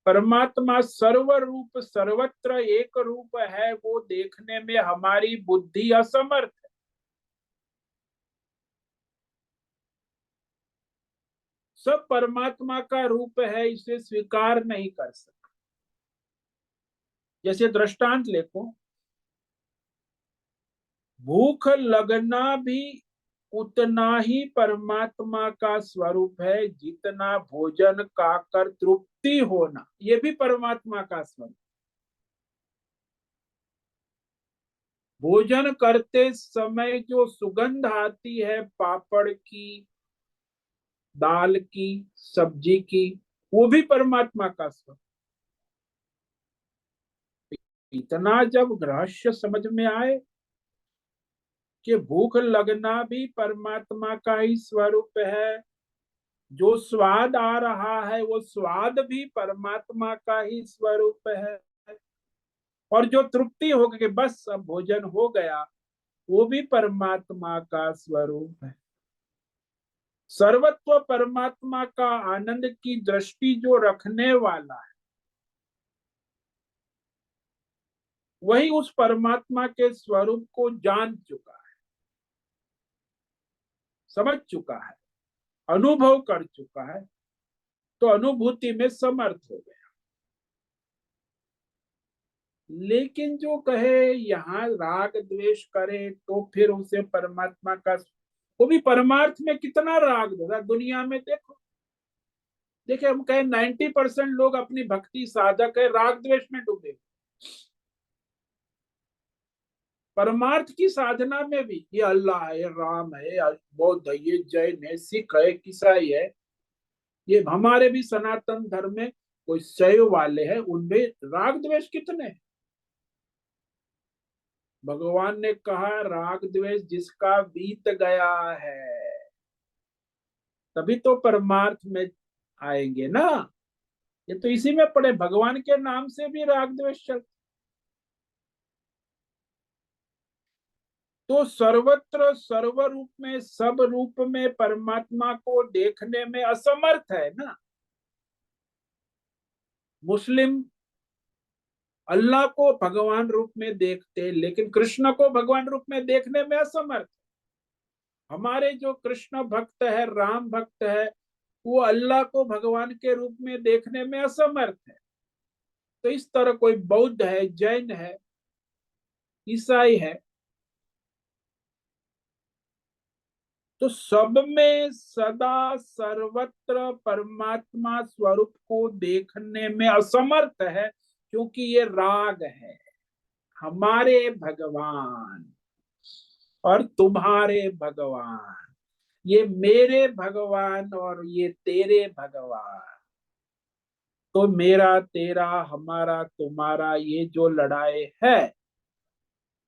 A: परमात्मा सर्व रूप सर्वत्र एक रूप है, वो देखने में हमारी बुद्धि असमर्थ है। सब परमात्मा का रूप है, इसे स्वीकार नहीं कर सकते। जैसे दृष्टांत लेको, भूख लगना भी उतना ही परमात्मा का स्वरूप है जितना भोजन खाकर तृप्ति होना, ये भी परमात्मा का स्वरूप। भोजन करते समय जो सुगंध आती है पापड़ की, दाल की, सब्जी की, वो भी परमात्मा का स्वरूप। इतना जब रहस्य समझ में आए कि भूख लगना भी परमात्मा का ही स्वरूप है, जो स्वाद आ रहा है वो स्वाद भी परमात्मा का ही स्वरूप है, और जो तृप्ति हो गई बस अब भोजन हो गया, वो भी परमात्मा का स्वरूप है। सर्वत्व परमात्मा का आनंद की दृष्टि जो रखने वाला है, वही उस परमात्मा के स्वरूप को जान चुका है, समझ चुका है, अनुभव कर चुका है, तो अनुभूति में समर्थ हो गया। लेकिन जो कहे यहाँ राग द्वेष करे तो फिर उसे परमात्मा का, वो भी परमार्थ में कितना राग देगा दुनिया में। देखो देखिए, हम कहे 90% लोग अपनी भक्ति साधक है, राग द्वेष में डूबे। परमार्थ की साधना में भी ये अल्लाह है, राम है, बौद्ध है, ये जैन है, सिख है, ईसाई है, ये हमारे भी सनातन धर्म में कोई शैव वाले हैं, उनमें राग द्वेष कितने हैं। भगवान ने कहा राग द्वेष जिसका बीत गया है, तभी तो परमार्थ में आएंगे ना। ये तो इसी में पड़े, भगवान के नाम से भी राग द्वेष चलता। तो सर्वत्र सर्व रूप में, सब रूप में परमात्मा को देखने में असमर्थ है ना। मुस्लिम अल्लाह को भगवान रूप में देखते, लेकिन कृष्ण को भगवान रूप में देखने में असमर्थ। हमारे जो कृष्ण भक्त है, राम भक्त है, वो अल्लाह को भगवान के रूप में देखने में असमर्थ है। तो इस तरह कोई बौद्ध है, जैन है, ईसाई है, तो सब में सदा सर्वत्र परमात्मा स्वरूप को देखने में असमर्थ है, क्योंकि ये राग है। हमारे भगवान और तुम्हारे भगवान, ये मेरे भगवान और ये तेरे भगवान, तो मेरा तेरा हमारा तुम्हारा ये जो लड़ाई है,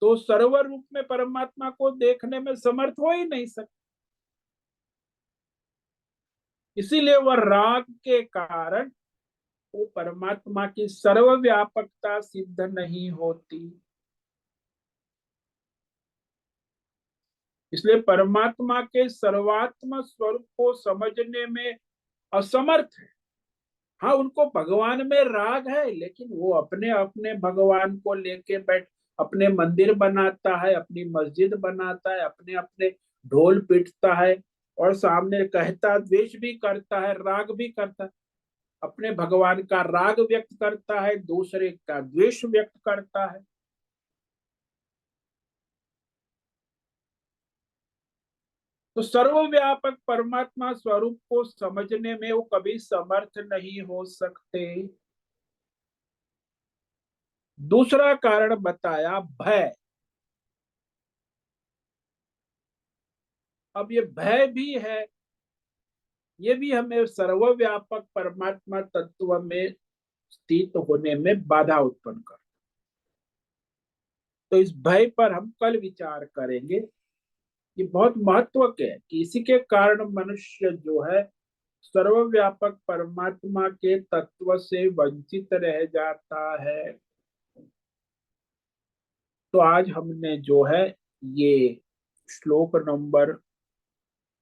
A: तो सर्व रूप में परमात्मा को देखने में समर्थ हो ही नहीं सकते। इसीलिए वह राग के कारण वो परमात्मा की सर्वव्यापकता सिद्ध नहीं होती। इसलिए परमात्मा के सर्वात्म स्वरूप को समझने में असमर्थ है। हाँ, उनको भगवान में राग है, लेकिन वो अपने अपने भगवान को लेके बैठ, अपने मंदिर बनाता है, अपनी मस्जिद बनाता है, अपने अपने ढोल पीटता है, और सामने कहता द्वेष भी करता है, राग भी करता है। अपने भगवान का राग व्यक्त करता है, दूसरे का द्वेष व्यक्त करता है। तो सर्वव्यापक परमात्मा स्वरूप को समझने में वो कभी समर्थ नहीं हो सकते। दूसरा कारण बताया भय। अब ये भय भी है, ये भी हमें सर्वव्यापक परमात्मा तत्व में स्थित होने में बाधा उत्पन्न कर। तो इस भय पर हम कल विचार करेंगे। ये बहुत महत्व के है कि इसी के कारण मनुष्य जो है सर्वव्यापक परमात्मा के तत्व से वंचित रह जाता है। तो आज हमने जो है ये श्लोक नंबर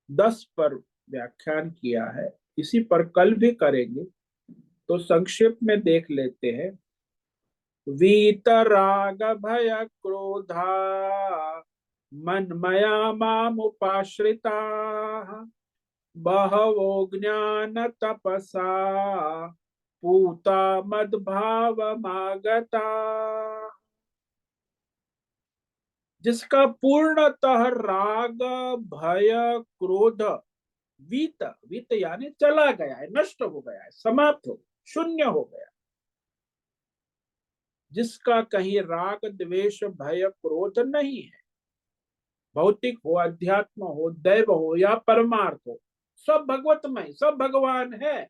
A: 10 पर व्याख्यान किया है, इसी पर कल भी करेंगे। तो संक्षेप में देख लेते हैं। वीतराग भय क्रोधा मन्मया मामुपाश्रिता बहवो ज्ञान तपसा पूता मद्भावमागता। जिसका पूर्णतः राग, भय, क्रोध, वीत, वीत यानी चला गया है, नष्ट हो गया है, समाप्त हो, शून्य हो गया। जिसका कहीं राग, द्वेष, भय, क्रोध नहीं है, भौतिक हो, अध्यात्म हो, दैव हो या परमार्थ हो, सब भगवतमय, सब भगवान है,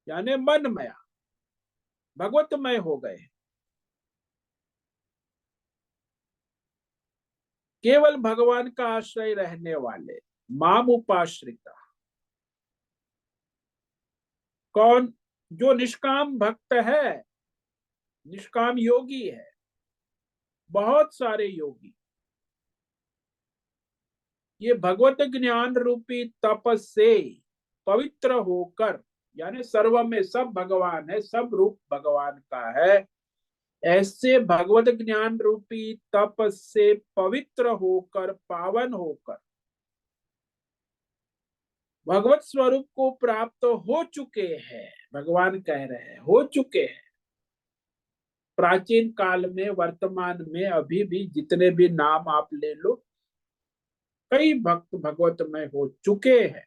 A: यानी मनमया, भगवतमय हो गए। केवल भगवान का आश्रय रहने वाले माम उपाश्रिता। कौन? जो निष्काम भक्त है, निष्काम योगी है। बहुत सारे योगी ये भगवत ज्ञान रूपी तप से पवित्र होकर, यानी सर्व में सब भगवान है, सब रूप भगवान का है, ऐसे भगवत ज्ञान रूपी तप से पवित्र होकर, पावन होकर भगवत स्वरूप को प्राप्त हो चुके हैं। भगवान कह रहे हैं हो चुके हैं। प्राचीन काल में, वर्तमान में, अभी भी जितने भी नाम आप ले लो, कई भक्त भगवत में हो चुके हैं।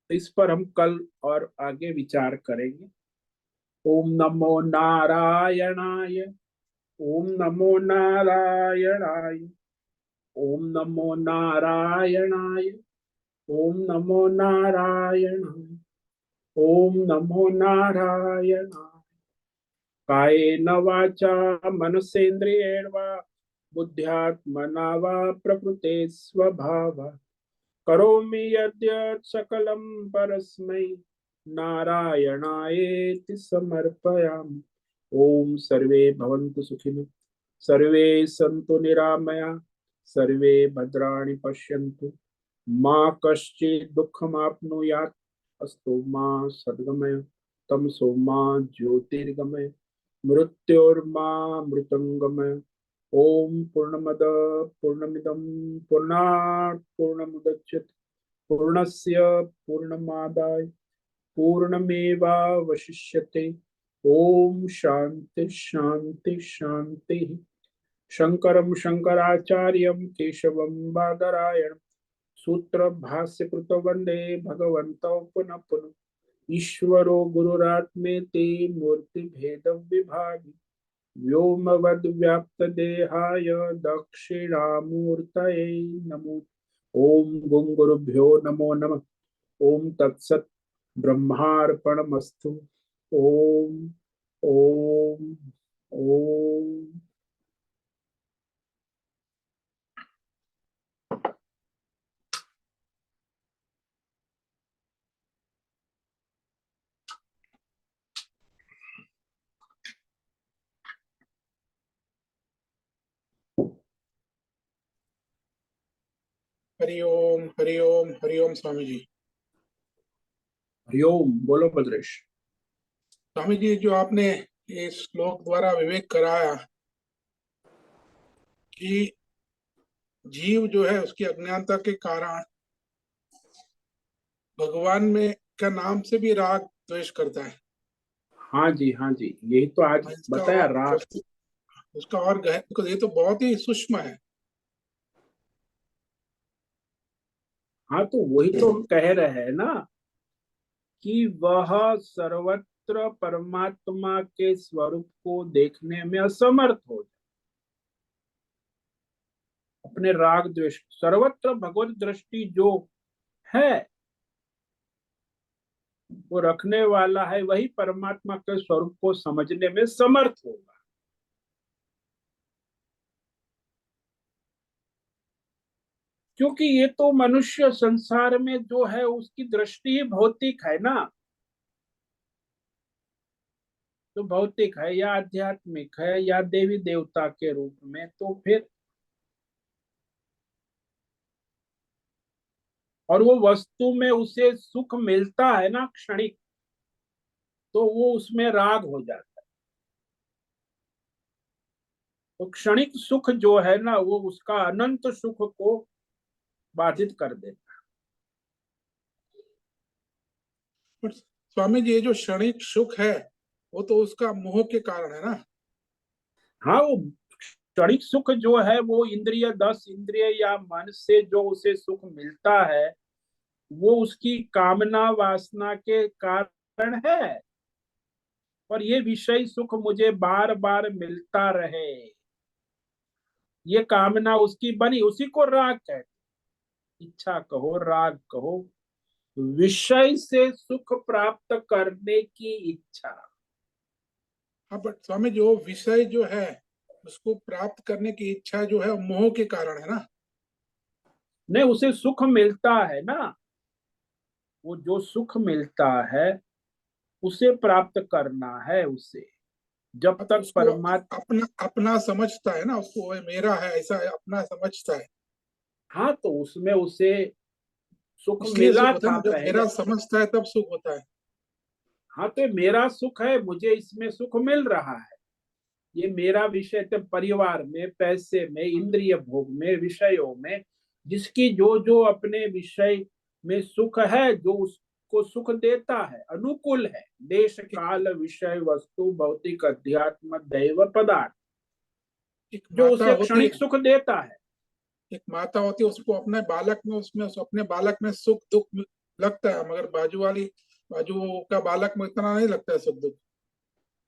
A: इस पर हम कल और आगे विचार करेंगे। ओम नमो नारायणाय। ओम नमो नारायणाय। ओम नमो नारायणाय। ओम नमो नारायणाय। ओम नमो नारायणाय। कायेन वाचा मनसेन्द्रियेण वा बुद्ध्यात्मना वा प्रकृते स्वभावात् करोमि यद्यत् सकलं परस्मै नारायणायेति समर्पयामि। ओम सर्वे भवन्तु सुखिनः, सर्वे सन्तु निरामया, सर्वे भद्राणि पश्यन्तु, मा कश्चित् दुःखमाप्नुयात्। अस्तु मा सद्गमय, तमसो मा ज्योतिर्गमय, मृत्योर्मा मृतंगमय। ओम पूर्णमद पूर्णमिदं पूर्णात् पूर्णमुदच्यते पूर्णस्य पूर्णमादाय पूर्णमेवावशिष्यते। ओम शांति शांति शांति। शंकरं शंकराचार्यं केशवं बादरायणं सूत्र भाष्य कृतो वंदे भगवन्तौ पुनः पुनः। ईश्वरो गुरुरात्मेति मूर्ति भेद विभागि व्योमवद्व्याप्तदेहाय दक्षिणामूर्तये नमो। ओम गुं गुरुभ्यो नमो नमः। ओम तत्सत् ब्रह्मार्पणमस्तु। ओम ओम ओम।
B: हरिओम हरिओम हरिओम स्वामी जी।
A: हरिओम। बोलो भद्रेश।
B: स्वामी जी, जो आपने इस श्लोक द्वारा विवेक कराया कि जीव जो है उसकी अज्ञानता के कारण भगवान में का नाम से भी राग द्वेष करता है।
A: हाँ जी, हाँ जी, यही तो आज
B: इसका
A: बताया राग।
B: उसका और गहन, ये तो बहुत ही सूक्ष्म है।
A: हाँ तो वही तो हम कह रहे हैं ना कि वह सर्वत्र परमात्मा के स्वरूप को देखने में असमर्थ हो जाए। अपने राग द्वेष, सर्वत्र भगवत दृष्टि जो है वो रखने वाला है, वही परमात्मा के स्वरूप को समझने में समर्थ होगा। क्योंकि ये तो मनुष्य संसार में जो है उसकी दृष्टि ही भौतिक है ना। तो भौतिक है या आध्यात्मिक है या देवी देवता के रूप में, तो फिर और वो वस्तु में उसे सुख मिलता है ना क्षणिक, तो वो उसमें राग हो जाता है। तो क्षणिक सुख जो है ना वो उसका अनंत सुख को बाधित कर देता
B: पर स्वामी जी, ये जो क्षणिक सुख है वो तो उसका मोह के कारण है ना।
A: हाँ, वो क्षणिक सुख जो है वो इंद्रिय, 10 इंद्रिय या मन से जो उसे सुख मिलता है वो उसकी कामना वासना के कारण है। और ये विषय सुख मुझे बार बार मिलता रहे, ये कामना उसकी बनी, उसी को राग कहते। इच्छा कहो, राग कहो, विषय से सुख प्राप्त करने की इच्छा।
B: हाँ, बट स्वामी जी वो विषय जो है उसको प्राप्त करने की इच्छा जो है वो मोह के कारण है ना।
A: नहीं, उसे सुख मिलता है ना, वो जो सुख मिलता है उसे प्राप्त करना है उसे। जब
B: हाँ, तो
A: तक
B: उसको
A: परमात्मा,
B: अपना अपना समझता है ना, उसको वो मेरा है ऐसा है, अपना समझता है।
A: हाँ तो उसमें उसे सुख
B: इसलिए सुख
A: मिला
B: होता है
A: था
B: ना, जब
A: पहले।
B: मेरा समझता है तब सुख होता है।
A: हाँ तो मेरा सुख है, मुझे इसमें सुख मिल रहा है, ये मेरा विषय। तो परिवार में, पैसे में, इंद्रिय भोग में, विषयों में जिसकी जो जो अपने विषय में सुख है, जो उसको सुख देता है, अनुकूल है, देश
B: एक,
A: काल विषय वस्तु भौतिक अध्यात्म दैव पदार्थ,
B: एक
A: जो
B: माता
A: उसे
B: होती
A: क्षणिक
B: है,
A: सुख देता है।
B: एक माता होती है, उसको अपने बालक में उसमें अपने बालक में सुख दुख लगता है, मगर बाजू का बालक में इतना नहीं लगता है सुख दुख।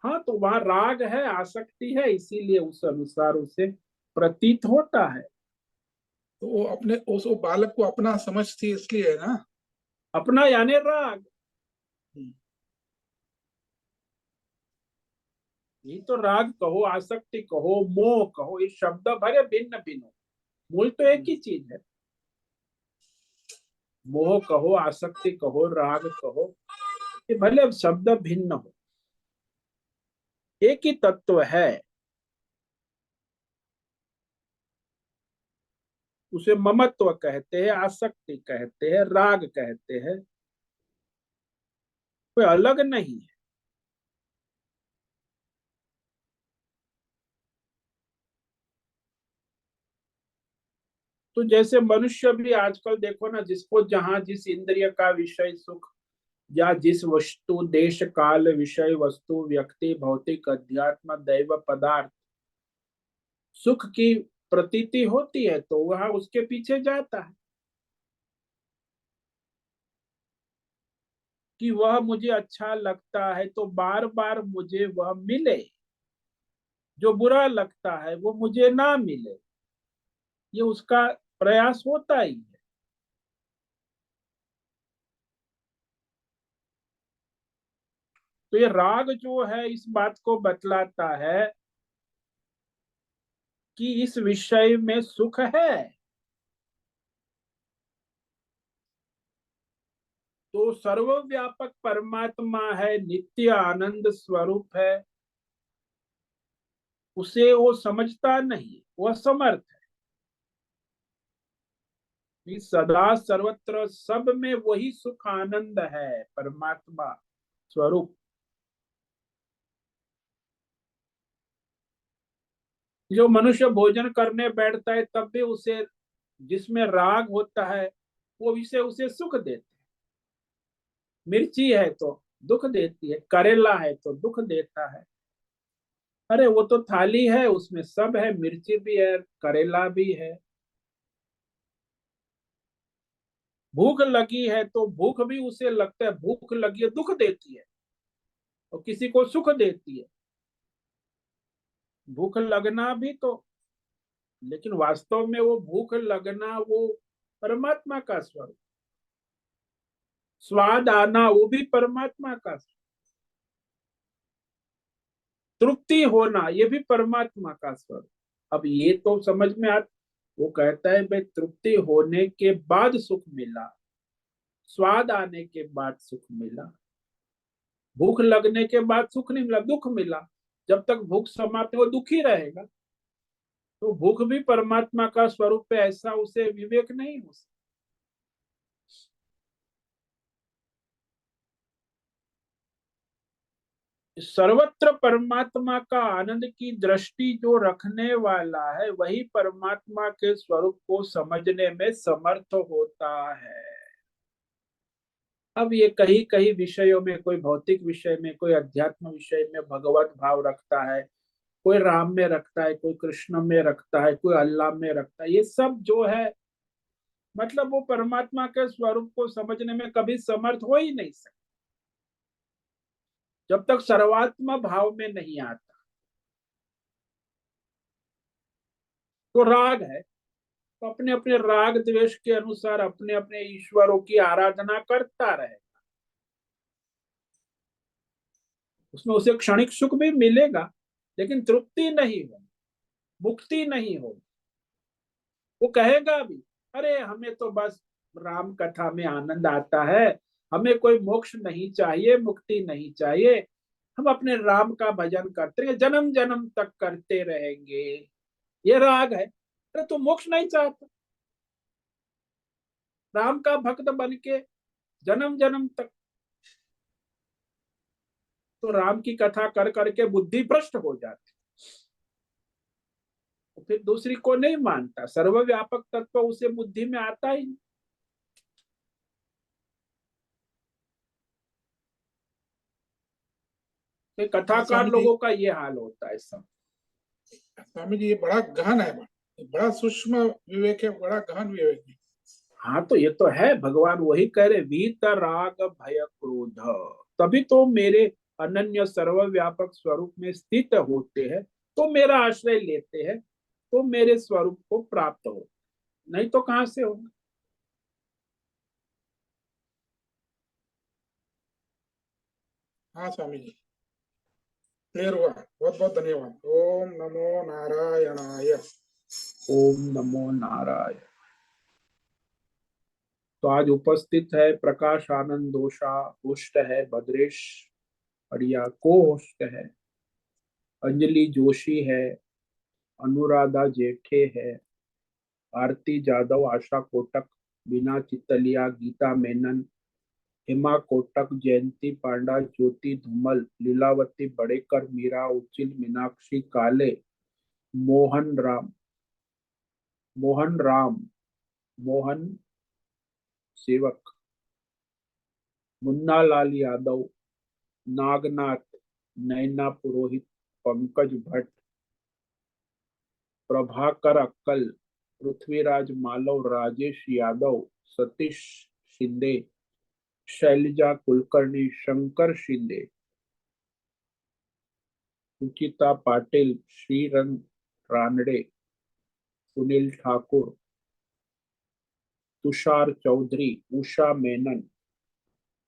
A: हाँ तो वहां राग है, आसक्ति है, इसीलिए उस अनुसार उसे प्रतीत होता है।
B: तो वो अपने उस वो बालक को अपना समझती है इसलिए है ना।
A: अपना यानी राग।
B: हम्म,
A: ये तो राग कहो, आसक्ति कहो, मोह कहो, ये शब्द भरे भिन्न भिन्न हो, मूल तो एक
B: हम्म।
A: ही चीज है। मोह कहो, आसक्ति कहो, राग कहो, ये भले अब शब्द भिन्न हो, एक ही तत्व है। उसे ममत्व कहते हैं, आसक्ति कहते हैं, राग कहते हैं, कोई अलग नहीं है। तो जैसे मनुष्य भी आजकल देखो ना, जिसको जहां जिस इंद्रिय का विषय सुख, या जिस वस्तु, देश काल विषय वस्तु व्यक्ति भौतिक अध्यात्म दैव पदार्थ सुख की प्रतीति होती है तो वह उसके पीछे जाता है कि वह मुझे अच्छा लगता है तो बार बार मुझे वह मिले, जो बुरा लगता है वो मुझे ना मिले, ये उसका प्रयास होता ही है। तो ये राग जो है इस बात को बतलाता है कि इस विषय में सुख है, तो सर्वव्यापक परमात्मा है, नित्य आनंद स्वरूप है, उसे वो समझता नहीं, वह समर्थ है। सदा सर्वत्र सब में वही सुख आनंद है, परमात्मा स्वरूप। जो मनुष्य भोजन करने बैठता है तब भी उसे, जिसमें राग होता है वो विषय उसे सुख देते हैं। मिर्ची है तो दुख देती है, करेला है तो दुख देता है। अरे वो तो थाली है, उसमें सब है, मिर्ची भी है, करेला भी है। भूख लगी है तो भूख भी उसे लगता है, भूख लगी है दुख देती है, और किसी को सुख देती है। भूख लगना भी तो, लेकिन वास्तव में वो भूख लगना वो परमात्मा का स्वरूप, स्वाद आना वो भी परमात्मा का, तृप्ति होना ये भी परमात्मा का स्वरूप। अब ये तो समझ में आ, वो कहता है भाई तृप्ति होने के बाद सुख मिला, स्वाद आने के बाद सुख मिला, भूख लगने के बाद सुख नहीं मिला, दुख मिला। जब तक भूख समाप्त हो दुखी रहेगा। तो भूख भी परमात्मा का स्वरूप है, ऐसा उसे विवेक नहीं हो सकता। सर्वत्र परमात्मा का आनंद की दृष्टि जो रखने वाला है वही परमात्मा के स्वरूप को समझने में समर्थ होता है। अब ये कई कई विषयों में, कोई भौतिक विषय में, कोई अध्यात्म विषय में भगवत भाव रखता है, कोई राम में रखता है, कोई कृष्ण में रखता है, कोई अल्लाह में रखता है। ये सब जो है, मतलब वो परमात्मा के स्वरूप को समझने में कभी समर्थ हो ही नहीं सकता जब तक सर्वात्म भाव में नहीं आता। तो राग है, तो अपने अपने राग द्वेष के अनुसार अपने अपने ईश्वरों की आराधना करता रहे। उसमें उसे क्षणिक सुख भी मिलेगा, लेकिन तृप्ति नहीं होगी, मुक्ति नहीं होगी। वो कहेगा भी, अरे हमें तो बस राम कथा में आनंद आता है, हमें कोई मोक्ष नहीं चाहिए, मुक्ति नहीं चाहिए, हम अपने राम का भजन करते रहेंगे, जन्म जन्म तक करते रहेंगे। ये राग है। अरे तू मोक्ष नहीं चाहता, राम का भक्त बन के जन्म जन्म तक, तो राम की कथा कर करके बुद्धि भ्रष्ट हो जाती, तो फिर दूसरी को नहीं मानता, सर्वव्यापक तत्व उसे बुद्धि में आता ही नहीं। तो
B: हाँ
A: कथाकार
B: स्वामी जी।
A: लोगों का ये हाल होता है सब।
B: स्वामी जी ये बड़ा गहन है, बड़ा सूक्ष्म विवेक है, बड़ा गहन विवेक है।
A: हाँ तो ये तो है, भगवान वही कह रहे, वीत राग भय क्रोध, तभी तो मेरे अनन्य सर्वव्यापक स्वरूप में स्थित होते हैं, तो मेरा आश्रय लेते हैं, तो मेरे स्वरूप को प्राप्त हो, नहीं तो कहां से होगा।
B: हाँ स्वामी जी, क्लियर हुआ, बहुत बहुत धन्यवाद। ओम नमो नारायणाय।
A: ओम नमो नारायण। तो आज उपस्थित है प्रकाश आनंद दोषा, होस्ट है भद्रेश अड़िया, को होस्ट है अंजलि जोशी है, अनुराधा जेठे है, आरती जादव, आशा कोटक, बीना चितलिया, गीता मेनन, हेमा कोटक, जयंती पांडा, ज्योति धूमल, लीलावती बड़ेकर, मीरा उचिल, मीनाक्षी काले, मोहन राम, मोहन राम, मोहन सेवक, मुन्ना लाल यादव, नागनाथ, नैना पुरोहित, पंकज भट्ट, प्रभाकर अक्कल, पृथ्वीराज मालव, राजेश यादव, सतीश शिंदे, शैलजा कुलकर्णी, शंकर शिंदे, सुचिता पाटिल, श्रीरंग रानडे, सुनील ठाकुर, तुषार चौधरी, उषा मेनन,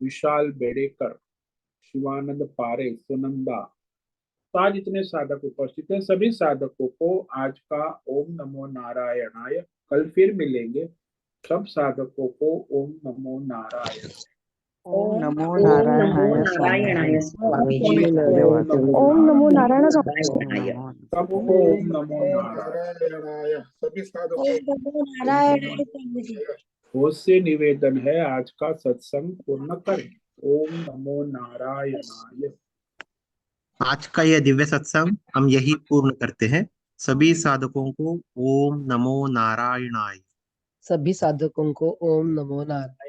A: विशाल बेड़ेकर, शिवानंद पारे, सुनंदा। तो आज इतने साधक उपस्थित हैं, सभी साधकों को आज का ओम नमो नारायणाय। कल फिर मिलेंगे, सब साधकों को ओम नमो नारायण।
C: ओम नमो
D: ओम नमो
C: नारायणाय स्वामी जी।
D: नारायणाय स्वामी जी।
A: ओम
C: धन्यवाद।
A: नमो
D: ओम नमो
A: नारायण।
D: नारायणाय।
A: सबको
B: ओम
A: ओम नमो
B: नमो
A: नारायण।
B: नारायणाय। सभी साधकों
D: ओम नमो नारायणाय स्वामी जी।
A: बहुत से निवेदन है, आज का सत्संग पूर्ण करें। ओम नमो नारायणाय।
E: आज का यह दिव्य सत्संग हम यही पूर्ण करते हैं। सभी साधकों को ओम नमो नारायणाय।
C: सभी साधकों को ओम नमो नारायण।